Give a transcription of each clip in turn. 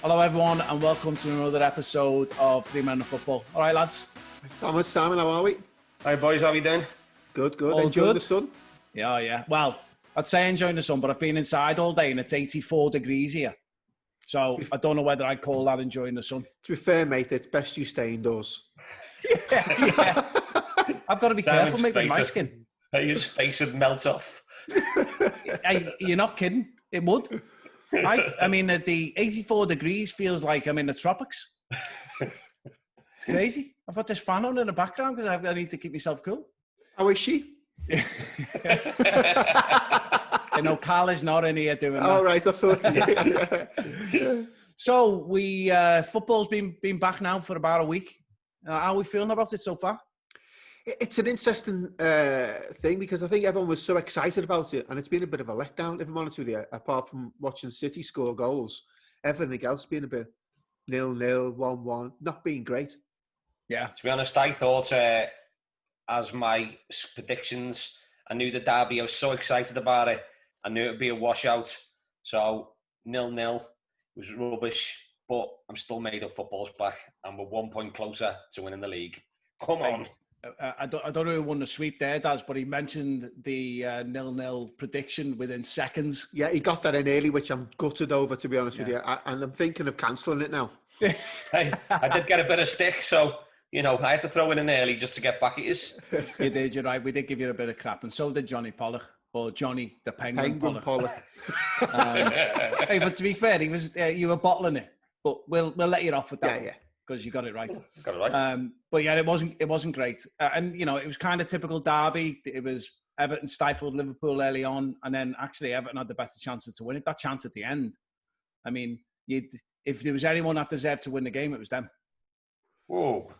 Hello everyone and welcome to another episode of Three Men of Football. All right lads? Thomas, Simon, how are we? Hi boys, how are we doing? Good. All Enjoying good? the sun? Yeah. Well, I'd say enjoying the sun, but I've been inside all day and it's 84 degrees here. So I don't know whether I'd call that enjoying the sun. To be fair, mate, it's best you stay indoors. Yeah. I've got to be careful, mate, with my skin. His face would melt off. You're not kidding. It would. I mean, the 84 degrees feels like I'm in the tropics. It's crazy. I've got this fan on in the background because I need to keep myself cool. How is she? You know, Carl is not in here doing that. Oh, right, I thought. Yeah. So football's been back now for about a week. How are we feeling about it so far? It's an interesting thing because I think everyone was so excited about it, and it's been a bit of a letdown, if I'm honest with you, apart from watching City score goals. Everything else being a bit 0-0, 1-1, not being great. Yeah. To be honest, I thought, as my predictions, I knew the derby, I was so excited about it. I knew it would be a washout. So 0-0 was rubbish, but I'm still made of football's back, and we're 1 point closer to winning the league. Come on. I don't know who won the sweep there, Daz, but he mentioned the 0-0 prediction within seconds. Yeah, he got that in early, which I'm gutted over, to be honest with you. And I'm thinking of cancelling it now. Hey, I did get a bit of stick, so, you know, I had to throw it in early just to get back at us. You did, you're right. We did give you a bit of crap, and so did Johnny Pollock, or Johnny the Penguin Pollock. Hey, but to be fair, he was you were bottling it, but we'll let you off with that. Yeah. Because you got it right. Got it right. But yeah, it wasn't great. And, you know, it was kind of typical derby. It was Everton stifled Liverpool early on. And then actually Everton had the better chances to win it. That chance at the end. I mean, if there was anyone that deserved to win the game, it was them. Whoa.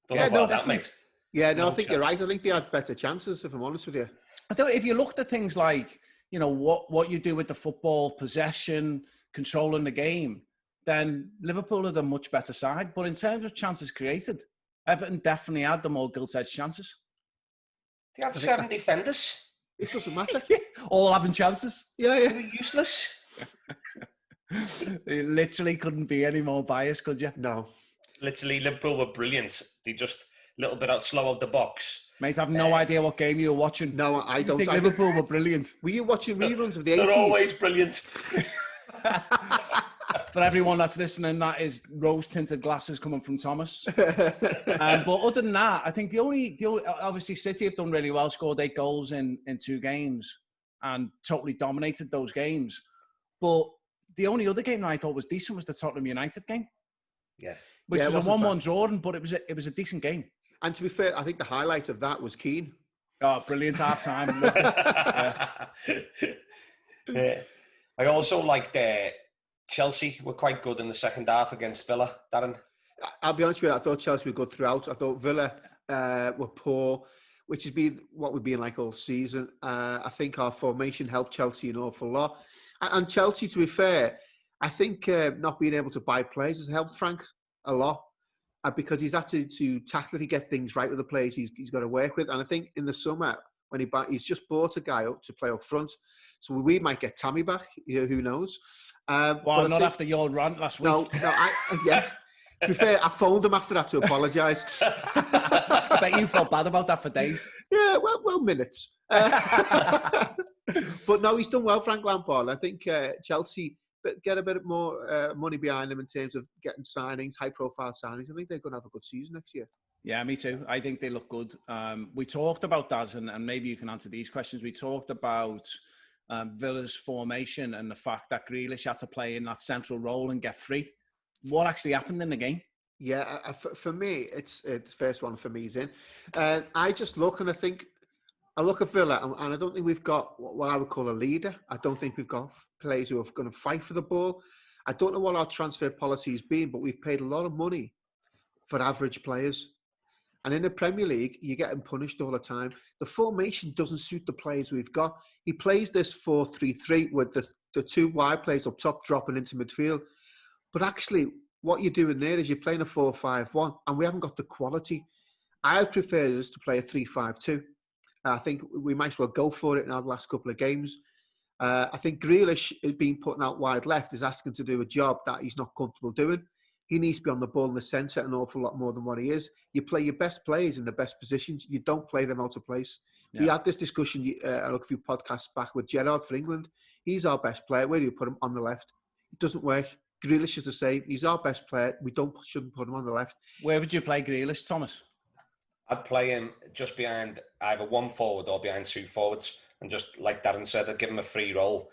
Don't know about that, mate. Yeah, no, I think you're right. I think they had better chances, if I'm honest with you. I thought if you looked at things like, you know, what you do with the football, possession, controlling the game, then Liverpool are the much better side. But in terms of chances created, Everton definitely had the more gilt-edged chances. They had 7 defenders. It doesn't matter. All having chances. Yeah. They were useless. You literally couldn't be any more biased, could you? No. Literally, Liverpool were brilliant. They just a little bit slow out the box. Mate, I have no idea what game you were watching. No, I don't. think Liverpool were brilliant. Were you watching reruns of the 80s? They're always brilliant. For everyone that's listening, that is rose-tinted glasses coming from Thomas. But other than that, I think the only obviously City have done really well, scored 8 goals in 2 games and totally dominated those games. But the only other game that I thought was decent was the Tottenham United game. Yeah. Which was a 1-1 draw, but it was a decent game. And to be fair, I think the highlight of that was Keane. Oh, brilliant half-time. Yeah. I also liked Chelsea were quite good in the second half against Villa, Darren. I'll be honest with you, I thought Chelsea were good throughout. I thought Villa were poor, which has been what we've been like all season. I think our formation helped Chelsea an awful lot. And Chelsea, to be fair, I think not being able to buy players has helped Frank a lot because he's had to tactically get things right with the players he's got to work with. And I think in the summer, when he's just bought a guy up to play up front. So we might get Tammy back, who knows. Well, not after your rant last week. No, yeah. To be fair, I phoned him after that to apologise. I bet you felt bad about that for days. Yeah, well, minutes. But no, he's done well, Frank Lampard. I think Chelsea get a bit more money behind them in terms of getting signings, high-profile signings. I think they're going to have a good season next year. Yeah, me too. I think they look good. We talked about that, and maybe you can answer these questions. We talked about Villa's formation and the fact that Grealish had to play in that central role and get free. What actually happened in the game? Yeah, for me, it's the first one for me is in. I just look and I look at Villa and I don't think we've got what I would call a leader. I don't think we've got players who are going to fight for the ball. I don't know what our transfer policy has been, but we've paid a lot of money for average players. And in the Premier League, you're getting punished all the time. The formation doesn't suit the players we've got. He plays this 4-3-3 with the 2 wide players up top dropping into midfield. But actually, what you're doing there is you're playing a 4-5-1, and we haven't got the quality. I prefer us to play a 3-5-2. I think we might as well go for it now the last couple of games. I think Grealish being put out wide left is asking to do a job that he's not comfortable doing. He needs to be on the ball in the centre an awful lot more than what he is. You play your best players in the best positions. You don't play them out of place. Yeah. We had this discussion a few podcasts back with Gerrard for England. He's our best player. Where do you put him? On the left. It doesn't work. Grealish is the same. He's our best player. We shouldn't put him on the left. Where would you play Grealish, Thomas? I'd play him just behind either one forward or behind two forwards. And just like Darren said, I'd give him a free role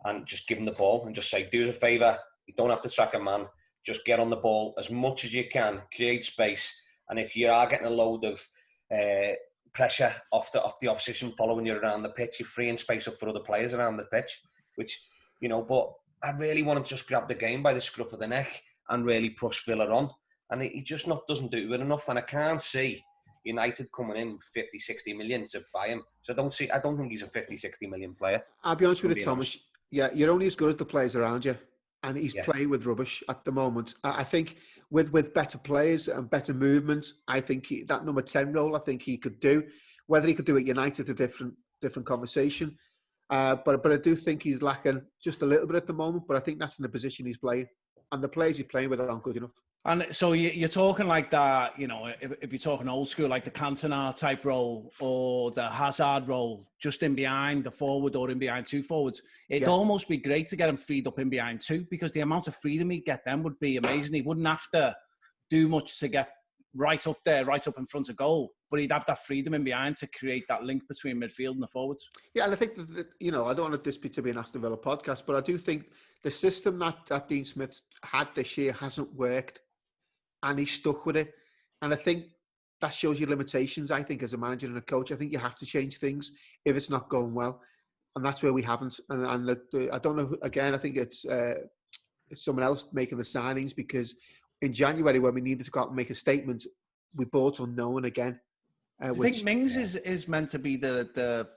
and just give him the ball and just say, do us a favour. You don't have to track a man. Just get on the ball as much as you can, create space. And if you are getting a load of pressure off the opposition following you around the pitch, you're freeing space up for other players around the pitch, which, but I really want him to just grab the game by the scruff of the neck and really push Villa on. And he just doesn't do it enough. And I can't see United coming in 50, 60 million to buy him. So I don't think he's a 50, 60 million player. I'll be honest with you, Thomas. Yeah, you're only as good as the players around you. And he's playing with rubbish at the moment. I think with better players and better movements, I think that number 10 role, I think he could do. Whether he could do it United, a different conversation. But I do think he's lacking just a little bit at the moment. But I think that's in the position he's playing. And the players he's playing with aren't good enough. And so you're talking like that, if you're talking old school, like the Cantona type role or the Hazard role, just in behind the forward or in behind two forwards, it'd almost be great to get him freed up in behind two, because the amount of freedom he'd get then would be amazing. He wouldn't have to do much to get right up there, right up in front of goal, but he'd have that freedom in behind to create that link between midfield and the forwards. Yeah, and I think that I don't want this to be an Aston Villa podcast, but I do think the system that Dean Smith had this year hasn't worked. And he's stuck with it. And I think that shows your limitations, I think, as a manager and a coach. I think you have to change things if it's not going well. And that's where we haven't. And I don't know, again, I think it's someone else making the signings, because in January, when we needed to go out and make a statement, we bought unknown again. I think Mings is meant to be the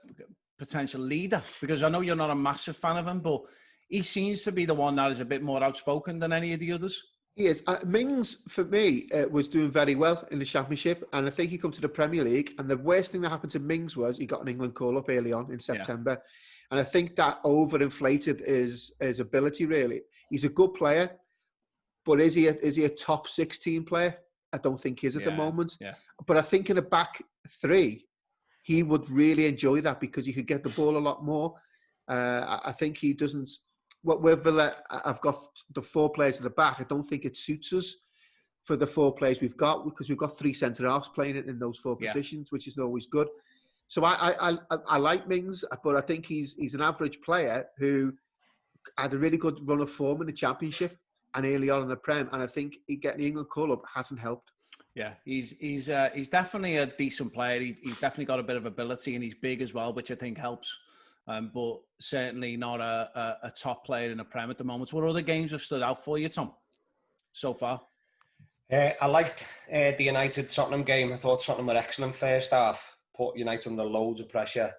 potential leader, because I know you're not a massive fan of him, but he seems to be the one that is a bit more outspoken than any of the others. He is. Mings, for me, was doing very well in the Championship, and I think he come to the Premier League, and the worst thing that happened to Mings was he got an England call-up early on in September, and I think that overinflated his ability, really. He's a good player, but is he a top 16 player? I don't think he is at the moment. Yeah. But I think in a back three, he would really enjoy that, because he could get the ball a lot more. I think he doesn't... Where Villa, I've got the four players at the back. I don't think it suits us for the four players we've got, because we've got three centre-halves playing in those four positions, which is always good. So I like Mings, but I think he's an average player who had a really good run of form in the Championship and early on in the Prem, and I think getting the England call-up hasn't helped. Yeah, he's definitely a decent player. He's definitely got a bit of ability, and he's big as well, which I think helps. But certainly not a top player in the Prem at the moment. What other games have stood out for you, Tom, so far? I liked the United-Tottenham game. I thought Tottenham were excellent first half, put United under loads of pressure.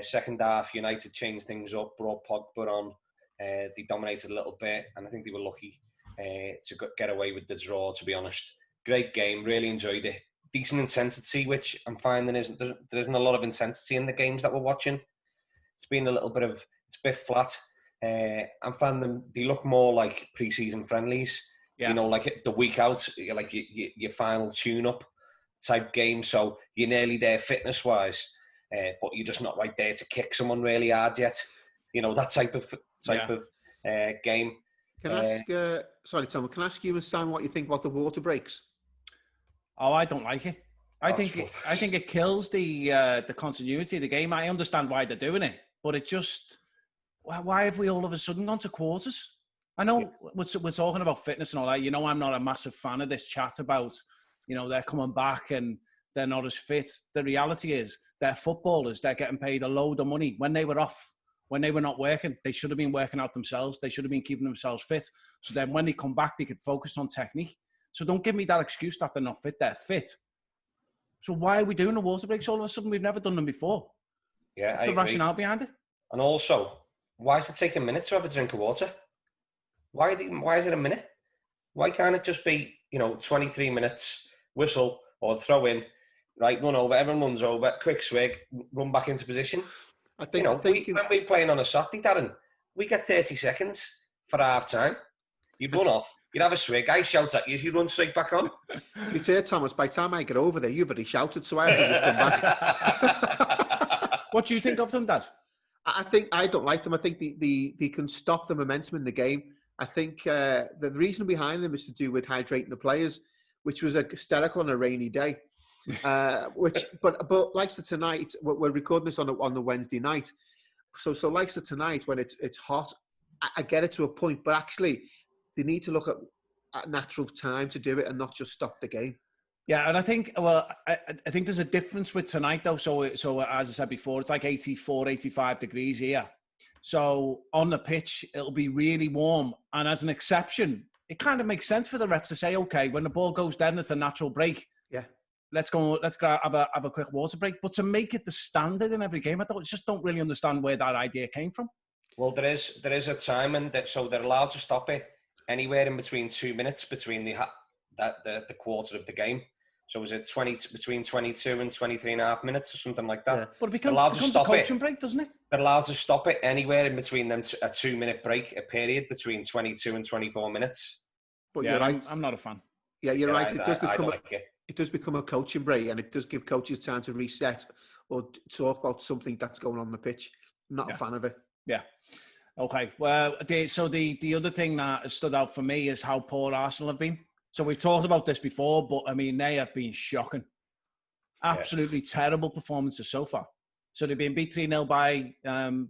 Second half, United changed things up, brought Pogba on. They dominated a little bit, and I think they were lucky to get away with the draw, to be honest. Great game, really enjoyed it. Decent intensity, which I'm finding there isn't a lot of intensity in the games that we're watching. It's been a bit flat. I'm finding they look more like pre-season friendlies. Yeah. Like the week out, like your final tune-up type game. So you're nearly there fitness-wise, but you're just not right there to kick someone really hard yet. That type of game. Can I ask? Sorry, Tom. Can I ask you and Sam what you think about the water breaks? Oh, I don't like it. I think it kills the continuity of the game. I understand why they're doing it, but it just... Why have we all of a sudden gone to quarters? I know we're talking about fitness and all that. I'm not a massive fan of this chat about, they're coming back and they're not as fit. The reality is they're footballers. They're getting paid a load of money. When they were off, when they were not working, they should have been working out themselves. They should have been keeping themselves fit. So then when they come back, they could focus on technique. So don't give me that excuse that they're not fit. They're fit. So why are we doing the water breaks all of a sudden? We've never done them before. Yeah, What's the rationale behind it? And also, why is it taking a minute to have a drink of water? Why is it a minute? Why can't it just be, 23 minutes, whistle or throw in, right, run over, everyone runs over, quick swig, run back into position? I think, when we're playing on a Saturday, Darren, we get 30 seconds for half time. You'd run off, you'd have a swig, I shout at you, you run straight back on. To be fair, Thomas, by the time I get over there, you've already shouted, so I have to just come back. What do you think of them, Dad? I don't like them. I think they can stop the momentum in the game. I think the reason behind them is to do with hydrating the players, which was hysterical on a rainy day. But like so tonight, we're recording this on the Wednesday night. So like so tonight, when it's hot, I get it to a point, but actually they need to look at natural time to do it and not just stop the game. Yeah, and I think, I think there's a difference with tonight, though. So as I said before, it's like 84, 85 degrees here. So on the pitch, it'll be really warm. And as an exception, it kind of makes sense for the refs to say, okay, when the ball goes dead and it's a natural break, let's go have a quick water break. But to make it the standard in every game, I just don't really understand where that idea came from. Well, there is a time, and so they're allowed to stop it anywhere in between 2 minutes between the quarter of the game. So was it between 22 and 23 and a half minutes or something like that? Yeah. But it becomes a coaching break, doesn't it? They're allowed to stop it anywhere in between them, a 2 minute break, a period between 22 and 24 minutes. But yeah, you're right. I'm not a fan. Yeah, you're right. It does become a coaching break, and it does give coaches time to reset or talk about something that's going on the pitch. I'm not a fan of it. Yeah. Okay. Well, so the other thing that has stood out for me is how poor Arsenal have been. So we've talked about this before, but I mean, they have been shocking. Absolutely terrible performances so far. So they've been beat 3-0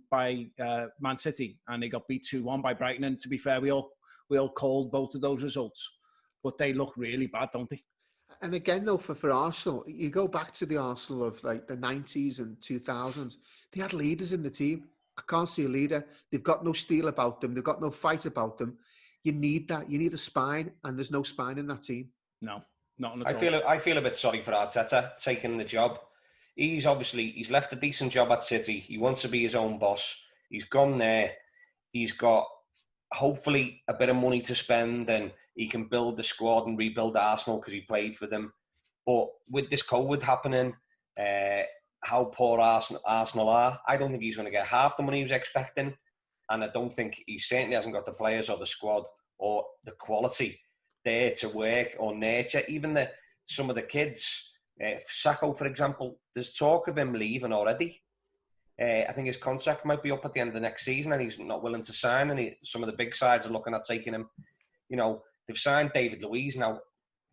by Man City, and they got beat 2-1 by Brighton. And to be fair, we all called both of those results, but they look really bad, don't they? And again, though, for Arsenal, you go back to the Arsenal of like the 90s and 2000s. They had leaders in the team. I can't see a leader. They've got no steel about them. They've got no fight about them. You need that. You need a spine, and there's no spine in that team. No, not at all. I feel a bit sorry for Arteta taking the job. He's left a decent job at City. He wants to be his own boss. He's gone there. He's got hopefully a bit of money to spend, and he can build the squad and rebuild Arsenal because he played for them. But with this COVID happening, how poor Arsenal are, I don't think he's going to get half the money he was expecting. And I don't think he certainly hasn't got the players or the squad or the quality there to work or nurture. Even some of the kids, Sacco, for example, there's talk of him leaving already. I think his contract might be up at the end of the next season, and he's not willing to sign. And some of the big sides are looking at taking him. You know, they've signed David Luiz now.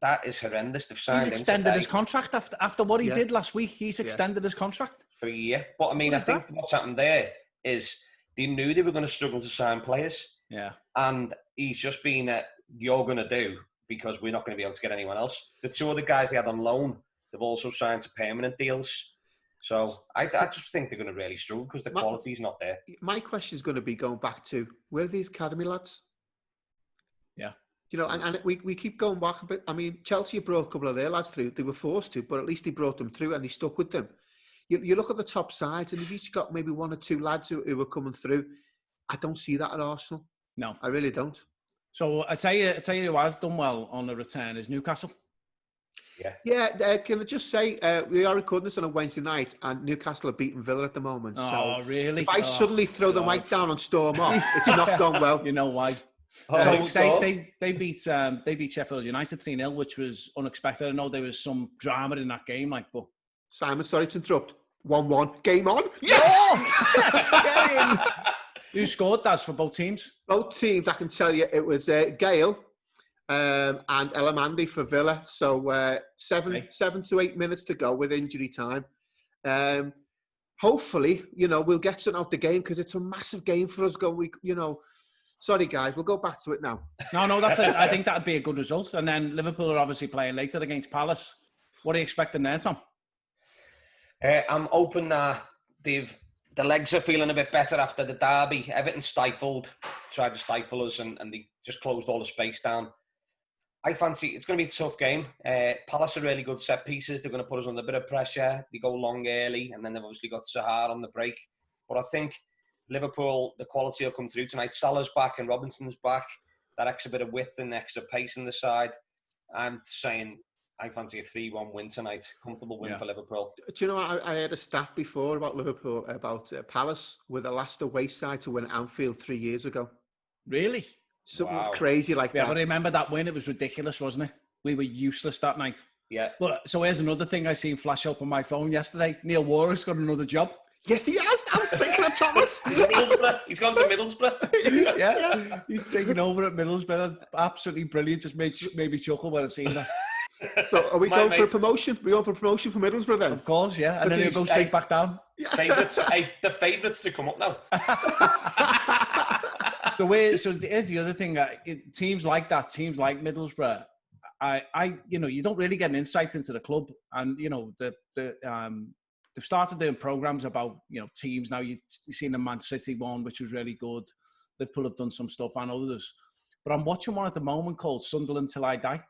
That is horrendous. They've signed him. He's extended his contract after what he did last week. He's extended his contract for a year. But I mean, I think what's happened there is they knew they were going to struggle to sign players. Yeah. And he's just been you're going to do because we're not going to be able to get anyone else. The two other guys they had on loan, they've also signed to permanent deals. So I just think they're going to really struggle because the quality is not there. My question is going to be going back to, where are these academy lads? Yeah. You know, and we keep going back a bit. I mean, Chelsea brought a couple of their lads through. They were forced to, but at least they brought them through and they stuck with them. You look at the top sides and you've each got maybe one or two lads who are coming through. I don't see that at Arsenal. No. I really don't. So I tell you who has done well on the return is Newcastle. Yeah. Can I just say, we are recording this on a Wednesday night and Newcastle are beating Villa at the moment. Oh, so really? If I suddenly throw the mic down and storm off, it's not gone well. You know why? So they beat Sheffield United 3-0, which was unexpected. I know there was some drama in that game, but Simon, sorry to interrupt. 1-1. Game on. Yes! Who scored that for both teams? Both teams, I can tell you, it was Gale and Elamandi for Villa. So 7 to 8 minutes to go with injury time. Hopefully, we'll get something out the game because it's a massive game for us. Sorry, guys, we'll go back to it now. No, that's it. I think that'd be a good result. And then Liverpool are obviously playing later against Palace. What are you expecting there, Tom? I'm hoping that the legs are feeling a bit better after the derby. Everton tried to stifle us, and they just closed all the space down. I fancy it's going to be a tough game. Palace are really good set pieces. They're going to put us under a bit of pressure. They go long early, and then they've obviously got Sahar on the break. But I think Liverpool, the quality will come through tonight. Salah's back and Robinson's back. That extra bit of width and extra pace in the side. I'm saying I fancy a 3-1 win tonight. Comfortable win for Liverpool. Do you know, I heard a stat before about Liverpool, about Palace were the last away side to win at Anfield 3 years ago. Really? Something crazy like that. Yeah, but I remember that win. It was ridiculous, wasn't it? We were useless that night. Yeah. But so here's another thing I seen flash up on my phone yesterday. Neil Warwick's got another job. Yes, he has. I was thinking of Thomas. He's gone to Middlesbrough. Yeah, he's taking over at Middlesbrough. That's absolutely brilliant. Just made me chuckle when I seen that. So are we going for a promotion? We going for a promotion for Middlesbrough then? Of course, yeah. And then he'll go straight back down. Favourites, the favourites to come up now. So here's the other thing. Teams like that, teams like Middlesbrough, you don't really get an insight into the club, and they've started doing programs about teams now. You've seen the Man City one, which was really good. Liverpool have done some stuff and others, but I'm watching one at the moment called Sunderland Till I Die,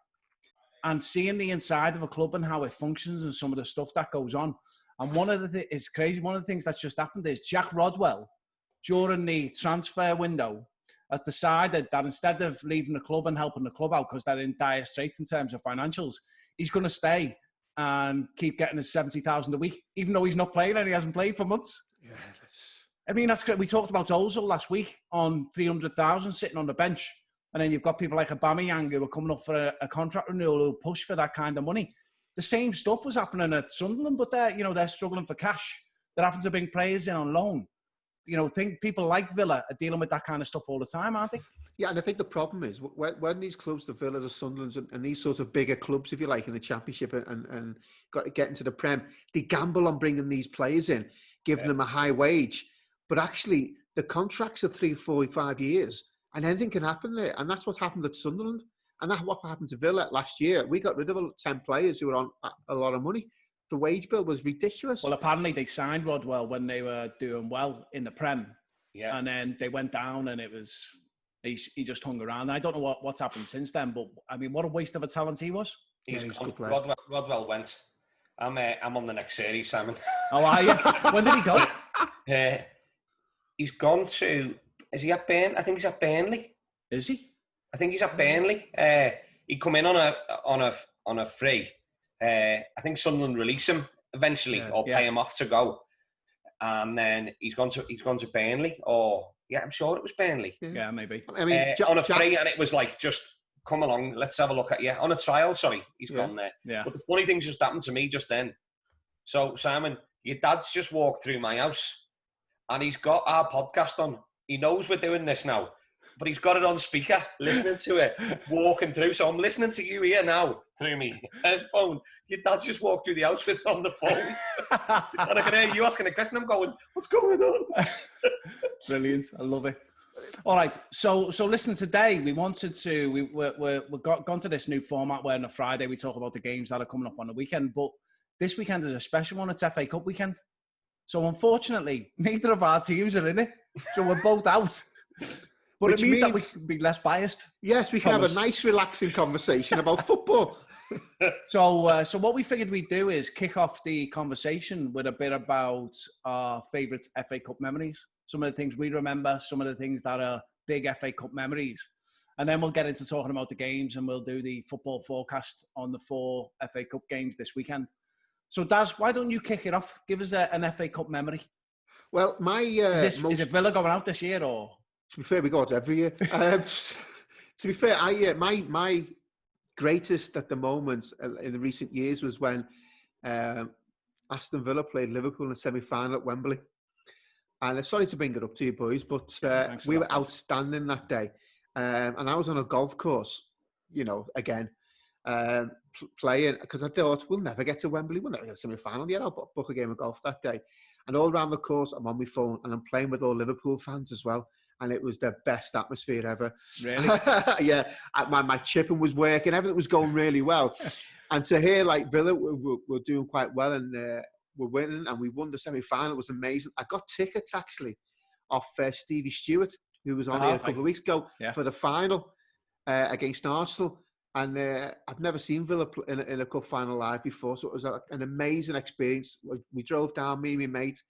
and seeing the inside of a club and how it functions and some of the stuff that goes on. And it's crazy. One of the things that's just happened is Jack Rodwell, during the transfer window, has decided that instead of leaving the club and helping the club out because they're in dire straits in terms of financials, he's going to stay and keep getting his 70,000 a week, even though he's not playing and he hasn't played for months. Yeah, I mean, that's great. We talked about Ozil last week on 300,000 sitting on the bench. And then you've got people like Aubameyang who are coming up for a contract renewal who push for that kind of money. The same stuff was happening at Sunderland, but they're struggling for cash. They're having to bring players in on loan. Think people like Villa are dealing with that kind of stuff all the time, aren't they? Yeah, and I think the problem is when these clubs, the Villas, the Sunderlands, and these sorts of bigger clubs, if you like, in the Championship and got to get into the Prem, they gamble on bringing these players in, giving them a high wage. But actually, the contracts are 3, 4, 5 years, and anything can happen there. And that's what happened at Sunderland. And that's what happened to Villa last year. We got rid of 10 players who were on a lot of money. The wage bill was ridiculous. Well, apparently they signed Rodwell when they were doing well in the Prem. Yeah. And then they went down and he just hung around. I don't know what's happened since then, but I mean, what a waste of a talent he was. He's a good player. Rodwell went. I'm on the next series, Simon. Oh, are you? When did he go? He's gone to... Is he at Burnley? I think he's at Burnley. Is he? I think he's at Burnley. He come in on a free. I think Sunderland release him eventually or pay him off to go, and then he's gone to Burnley. Or I'm sure it was Burnley. Yeah, maybe. I mean, on a free, and it was like, just come along, let's have a look at you on a trial. Sorry, he's gone there. Yeah. But the funny thing just happened to me just then. So Simon, your dad's just walked through my house, and he's got our podcast on. He knows we're doing this now, but he's got it on speaker, listening to it, walking through. So I'm listening to you here now through me headphone. Your dad's just walked through the house with it on the phone. And I can hear you asking a question. I'm going, what's going on? Brilliant. I love it. All right. So listen, today we've gone to this new format where on a Friday we talk about the games that are coming up on the weekend. But this weekend is a special one. It's FA Cup weekend. So unfortunately, neither of our teams are in it. So we're both out. But it means that we can be less biased. Yes, we can have a nice, relaxing conversation about football. So what we figured we'd do is kick off the conversation with a bit about our favourite FA Cup memories. Some of the things we remember, some of the things that are big FA Cup memories. And then we'll get into talking about the games and we'll do the football forecast on the 4 FA Cup games this weekend. So, Daz, why don't you kick it off? Give us an FA Cup memory. Well, is it Villa going out this year or...? To be fair, we go out every year. To be fair, my greatest at the moment in the recent years was when Aston Villa played Liverpool in the semi-final at Wembley. And sorry to bring it up to you boys, but we were outstanding that day. And I was on a golf course, again, playing, because I thought, we'll never get to Wembley, we'll never get to semi-final. Yeah, I'll book a game of golf that day. And all around the course, I'm on my phone and I'm playing with all Liverpool fans as well. And it was the best atmosphere ever. Really? Yeah. My chipping was working. Everything was going really well. And to hear like Villa were doing quite well and we're winning and we won the semi-final, it was amazing. I got tickets actually off Stevie Stewart, who was on here a couple of weeks ago for the final against Arsenal. And I've never seen Villa in a cup final live before. So it was an amazing experience. We drove down, me and my mate,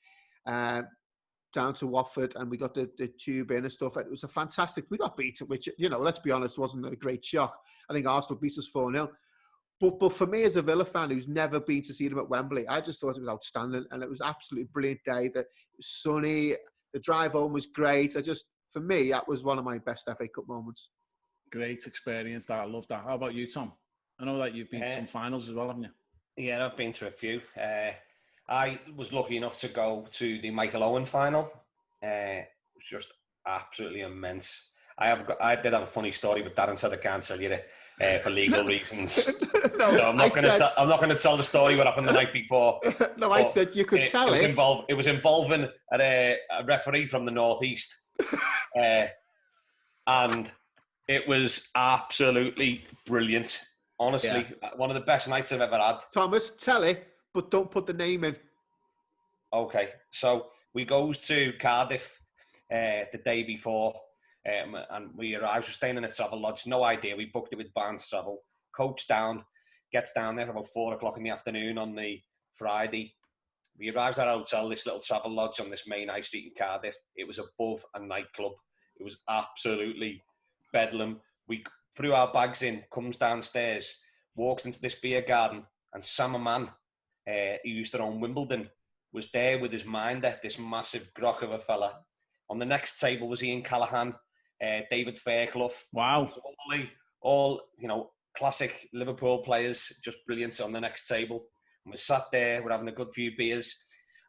down to Watford, and we got the tube in and stuff. It was a fantastic... We got beaten, which, let's be honest, wasn't a great shock. I think Arsenal beat us 4-0. But for me, as a Villa fan who's never been to see them at Wembley, I just thought it was outstanding, and it was absolutely brilliant day. It was sunny. The drive home was great. For me, that was one of my best FA Cup moments. Great experience. That I love that. How about you, Tom? I know that you've been to some finals as well, haven't you? Yeah, I've been to a few. I was lucky enough to go to the Michael Owen final. It was just absolutely immense. I did have a funny story, but Darren said I can't tell you it for legal reasons. No, so I'm not going to tell the story what happened the night before. No, I said you could tell it. It was involving a referee from the northeast, and it was absolutely brilliant. Honestly, one of the best nights I've ever had. Thomas, tell it, but don't put the name in. Okay, so we goes to Cardiff the day before, and we arrived. We're staying in a travel lodge. No idea. We booked it with Barnes Travel. Coach down, gets down there about 4:00 in the afternoon on the Friday. We arrived at our hotel, this little travel lodge on this main high street in Cardiff. It was above a nightclub. It was absolutely bedlam. We threw our bags in, comes downstairs, walks into this beer garden, and Sam Man, who used to own Wimbledon, was there with his minder, this massive grok of a fella. On the next table was Ian Callaghan, David Fairclough. Wow. So all classic Liverpool players, just brilliant on the next table. And we're sat there, we're having a good few beers.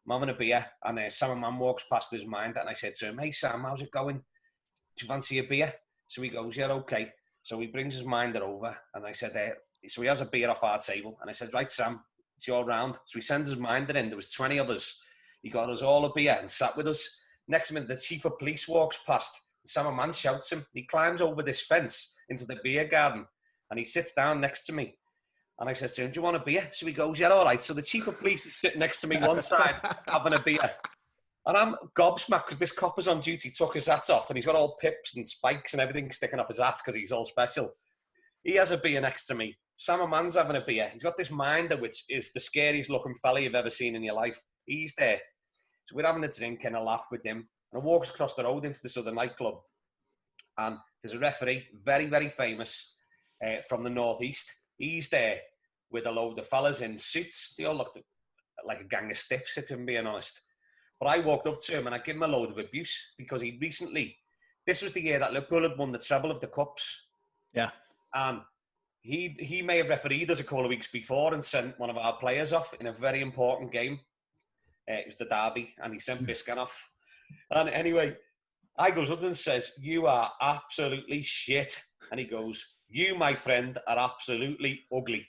I'm having a beer, and Sam Man walks past his minder, and I said to him, "Hey Sam, how's it going? Do you fancy a beer?" So he goes, "Yeah, okay." So he brings his minder over, and I said, so he has a beer off our table, and I said, "Right, Sam, it's your round." So he sends his minder in. There was 20 of us. He got us all a beer and sat with us. Next minute, the chief of police walks past. Sam Man shouts him. He climbs over this fence into the beer garden, and he sits down next to me. And I said to him, "Do you want a beer?" So he goes, "Yeah, all right." So the chief of police is sitting next to me one side, having a beer. And I'm gobsmacked because this copper's on duty took his hat off, and he's got all pips and spikes and everything sticking off his hat because he's all special. He has a beer next to me. Sam Man's having a beer. He's got this minder, which is the scariest looking fella you've ever seen in your life. He's there. So we're having a drink and a laugh with him. And I walks across the road into this other nightclub. And there's a referee, very, very famous, from the northeast. He's there with a load of fellas in suits. They all looked like a gang of stiffs, if I'm being honest. But I walked up to him and I gave him a load of abuse because he recently, this was the year that Liverpool had won the treble of the cups. Yeah. And he may have refereed us a couple of weeks before and sent one of our players off in a very important game. It was the derby, and he sent Biscan off. And anyway, I goes up and says, "You are absolutely shit." And he goes, "You, my friend, are absolutely ugly."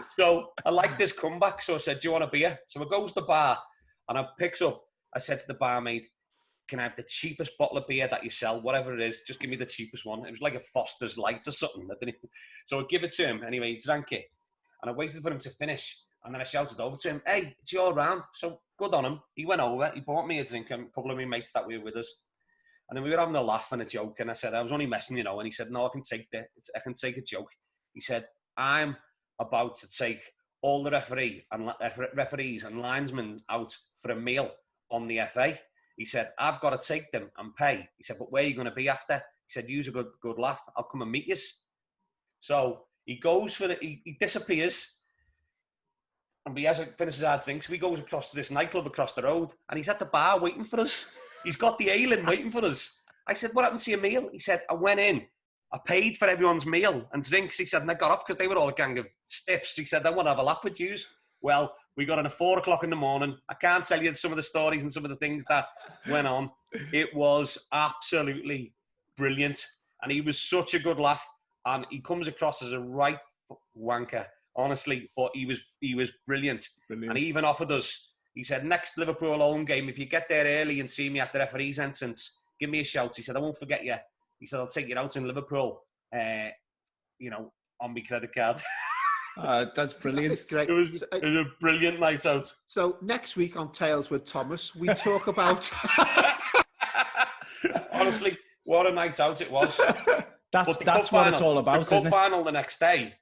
So I like this comeback. So I said, "Do you want a beer?" So I goes to the bar and I picks up, I said to the barmaid, "Can I have the cheapest bottle of beer that you sell, whatever it is, just give me the cheapest one." It was like a Foster's Light or something. So I give it to him. Anyway, he drank it. And I waited for him to finish. And then I shouted over to him, "Hey, it's your round." So good on him. He went over, he bought me a drink and a couple of my mates that were with us. And then we were having a laugh and a joke. And I said, "I was only messing, And he said, "No, I can take a joke." He said, "I'm about to take all the referees and linesmen out for a meal on the FA." He said, "I've got to take them and pay." He said, "But where are you going to be after?" He said, "Use a good laugh. I'll come and meet you." So he goes he disappears. And he hasn't finished our drinks. We goes across to this nightclub across the road, and he's at the bar waiting for us. He's got the ale in waiting for us. I said, "What happened to your meal?" He said, "I went in. I paid for everyone's meal and drinks." He said, "And I got off because they were all a gang of stiffs." He said, "I want to have a laugh with yous." Well, we got in at 4:00 in the morning. I can't tell you some of the stories and some of the things that went on. It was absolutely brilliant. And he was such a good laugh. And he comes across as a right wanker, honestly. But he was brilliant. And he even offered us, he said, "Next Liverpool home game, if you get there early and see me at the referee's entrance, give me a shout." He said, "I won't forget you." He said, "I'll take you out in Liverpool, on my credit card." That's brilliant. That's great. It was a brilliant night out. So next week on Tales with Thomas, we talk about... Honestly, what a night out it was. That's what it's all about, the isn't cup final the next day,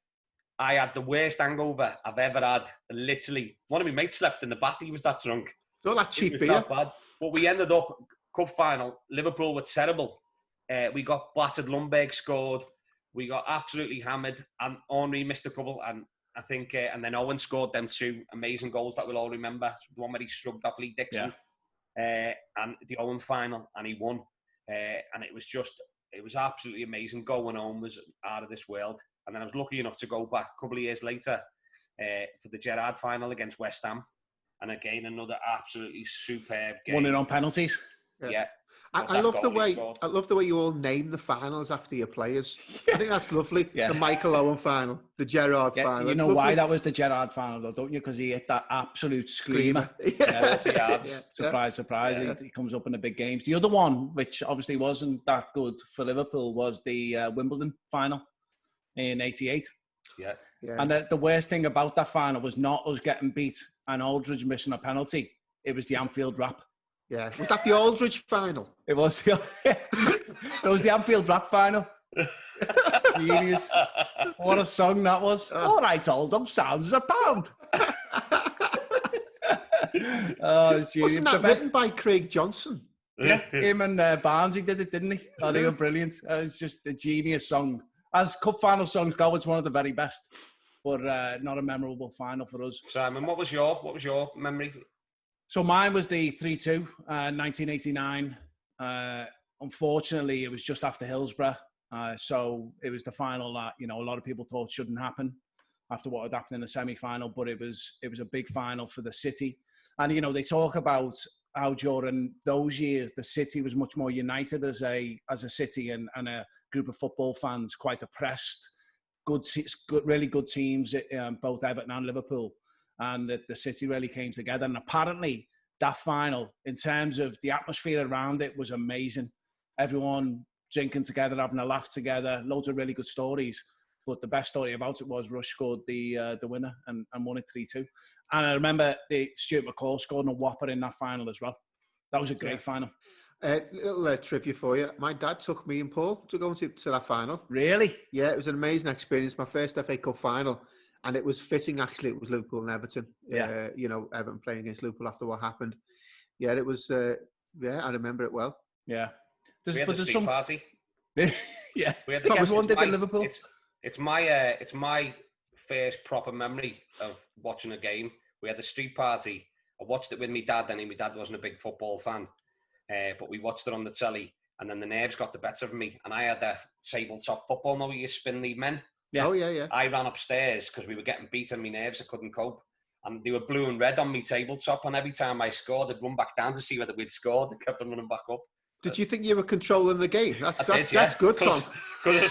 I had the worst hangover I've ever had. Literally, one of my mates slept in the bath. He was that drunk. It's all that cheap beer. That bad. But we ended up, cup final, Liverpool were terrible. We got battered. Lundberg scored. we got absolutely hammered, and Henry missed a couple, and I think, and then Owen scored them 2 amazing goals that we'll all remember. The one where he shrugged off Lee Dixon, and the Owen final, and he won. And it was absolutely amazing. Going home was out of this world. And then I was lucky enough to go back a couple of years later for the Gerrard final against West Ham. And again, another absolutely superb game. Won it on penalties. Yeah. I love the way you all name the finals after your players. I think that's lovely. The Michael Owen final, the Gerrard final. You know why that was the Gerrard final, though, don't you? Because he hit that absolute screamer. 40 yards. Surprise. He comes up in the big games. The other one, which obviously wasn't that good for Liverpool, was the Wimbledon final in '88. Yeah. And the worst thing about that final was not us getting beat and Aldridge missing a penalty. It was the Anfield rap. Yeah, was that the Aldridge final? It was. It was the Anfield rap final. Genius. What a song that was. All right, Oldham sounds as a pound. Oh, wasn't that written by Craig Johnson? Yeah, him and Barnsley did it, didn't he? Oh, they were brilliant. It was just a genius song. As cup final songs go, it's one of the very best, but not a memorable final for us. Simon, what was your memory? So mine was the 3-2, 1989. Unfortunately, it was just after Hillsborough. So it was the final that, a lot of people thought shouldn't happen after what had happened in the semi-final, but it was a big final for the City. And, they talk about how during those years, the City was much more united as a city and a group of football fans, quite oppressed, really good teams, both Everton and Liverpool. And the City really came together. And apparently that final, in terms of the atmosphere around it, was amazing. Everyone drinking together, having a laugh together, loads of really good stories. But the best story about it was Rush scored the winner and won it 3-2. And I remember Stuart McCall scored a whopper in that final as well. That was a great final. Little trivia for you. My dad took me and Paul to go to that final. Really? Yeah, it was an amazing experience. My first FA Cup final. And it was fitting, actually. It was Liverpool and Everton. Yeah. Everton playing against Liverpool after what happened. Yeah, it was, I remember it well. Yeah. We had the street party. Yeah. Everyone did in Liverpool. It's my first proper memory of watching a game. We had the street party. I watched it with my dad, and my dad wasn't a big football fan. But we watched it on the telly, and then the nerves got the better of me. And I had a tabletop football, where you spin the men. Yeah. Oh, yeah. I ran upstairs because we were getting beat and my nerves, I couldn't cope. And they were blue and red on my tabletop, and every time I scored, I'd run back down to see whether we'd scored. I kept on running back up. Did you think you were controlling the game? That's good, Tom. Because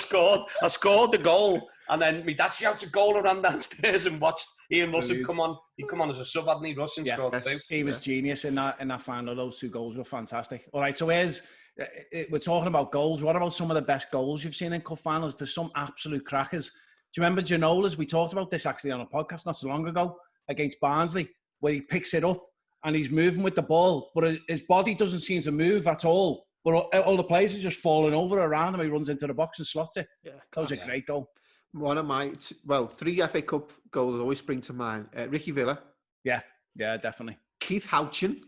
I scored the goal, and then my dad shouted a goal around downstairs and watched Ian Russell come on. He come on as a sub, hadn't he? Russell scored 2. He was genius in that final. Those 2 goals were fantastic. All right, so we're talking about goals. What about some of the best goals you've seen in cup finals? There's some absolute crackers. Do you remember Janola's? We talked about this actually on a podcast not so long ago against Barnsley, where he picks it up and he's moving with the ball, but his body doesn't seem to move at all. But all the players are just falling over around him. He runs into the box and slots it. Yeah, that was a great goal. One of my 3 FA Cup goals always spring to mind. Ricky Villa. Yeah, definitely. Keith Houchin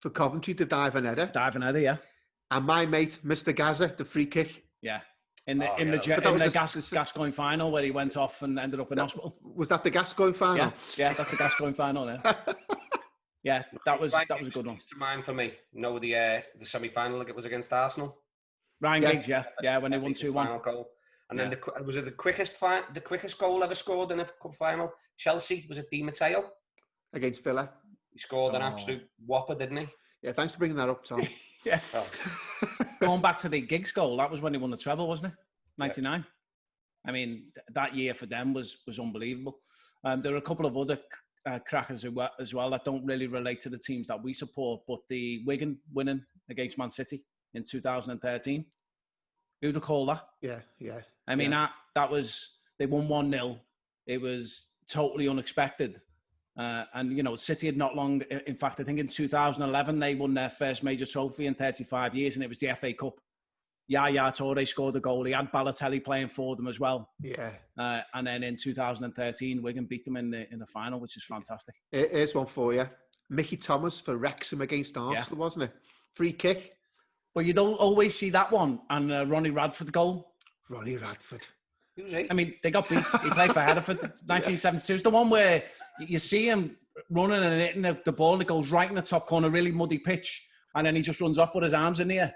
for Coventry, the diving header. Yeah. And my mate, Mr. Gaza, the free kick. Yeah. In the Gascoigne final, where he went off and ended up in hospital. Was that the Gascoigne final? Yeah, that's the Gascoigne final. Yeah, yeah, that was a good one. To mind for me. The semi-final it was against Arsenal. Ryan Giggs, yeah, when they won 2-1. Goal. And then was it the quickest goal ever scored in a cup final? Chelsea, was it Di Matteo against Villa? He scored an absolute whopper, didn't he? Yeah, thanks for bringing that up, Tom. Yeah. Oh. Going back to the Giggs goal, that was when he won the treble, wasn't it? 99. Yeah. I mean, that year for them was unbelievable. There were a couple of other crackers as well that don't really relate to the teams that we support, but the Wigan winning against Man City in 2013. Who'd have called that? Yeah. I mean, that was, they won 1-0. It was totally unexpected. And, City had not long, in fact, I think in 2011, they won their first major trophy in 35 years, and it was the FA Cup. Yaya Toure scored a goal. He had Balotelli playing for them as well. Yeah. And then in 2013, Wigan beat them in the final, which is fantastic. Here's one for you. Mickey Thomas for Wrexham against Arsenal, wasn't it? Free kick. But you don't always see that one. And Ronnie Radford goal. Ronnie Radford. Who's he? I mean, they got beat. He played for Hereford, 1972. It's the one where you see him running and hitting the ball and it goes right in the top corner, really muddy pitch, and then he just runs off with his arms in the air.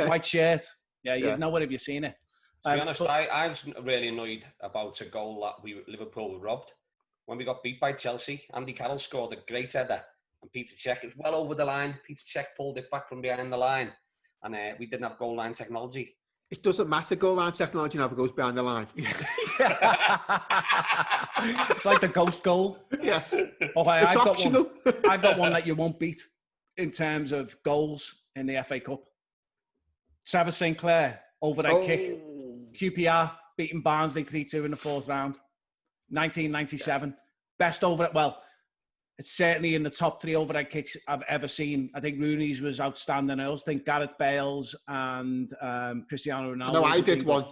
White shirt. Yeah, you know what, have you seen it? To be honest, I was really annoyed about a goal that Liverpool were robbed. When we got beat by Chelsea, Andy Carroll scored a great header, and Peter Cech, it was well over the line. Peter Cech pulled it back from behind the line, and we didn't have goal line technology. It doesn't matter goal line technology now if it goes behind the line. It's like the ghost goal. Yeah. Okay, it's optional. I've got one that you won't beat in terms of goals in the FA Cup. Trevor Sinclair, overhead kick. QPR beating Barnsley 3-2 in the fourth round. 1997. Best overhead. Well, it's certainly in the top 3 overhead kicks I've ever seen. I think Rooney's was outstanding. I also think Gareth Bale's and Cristiano Ronaldo. No, I did one.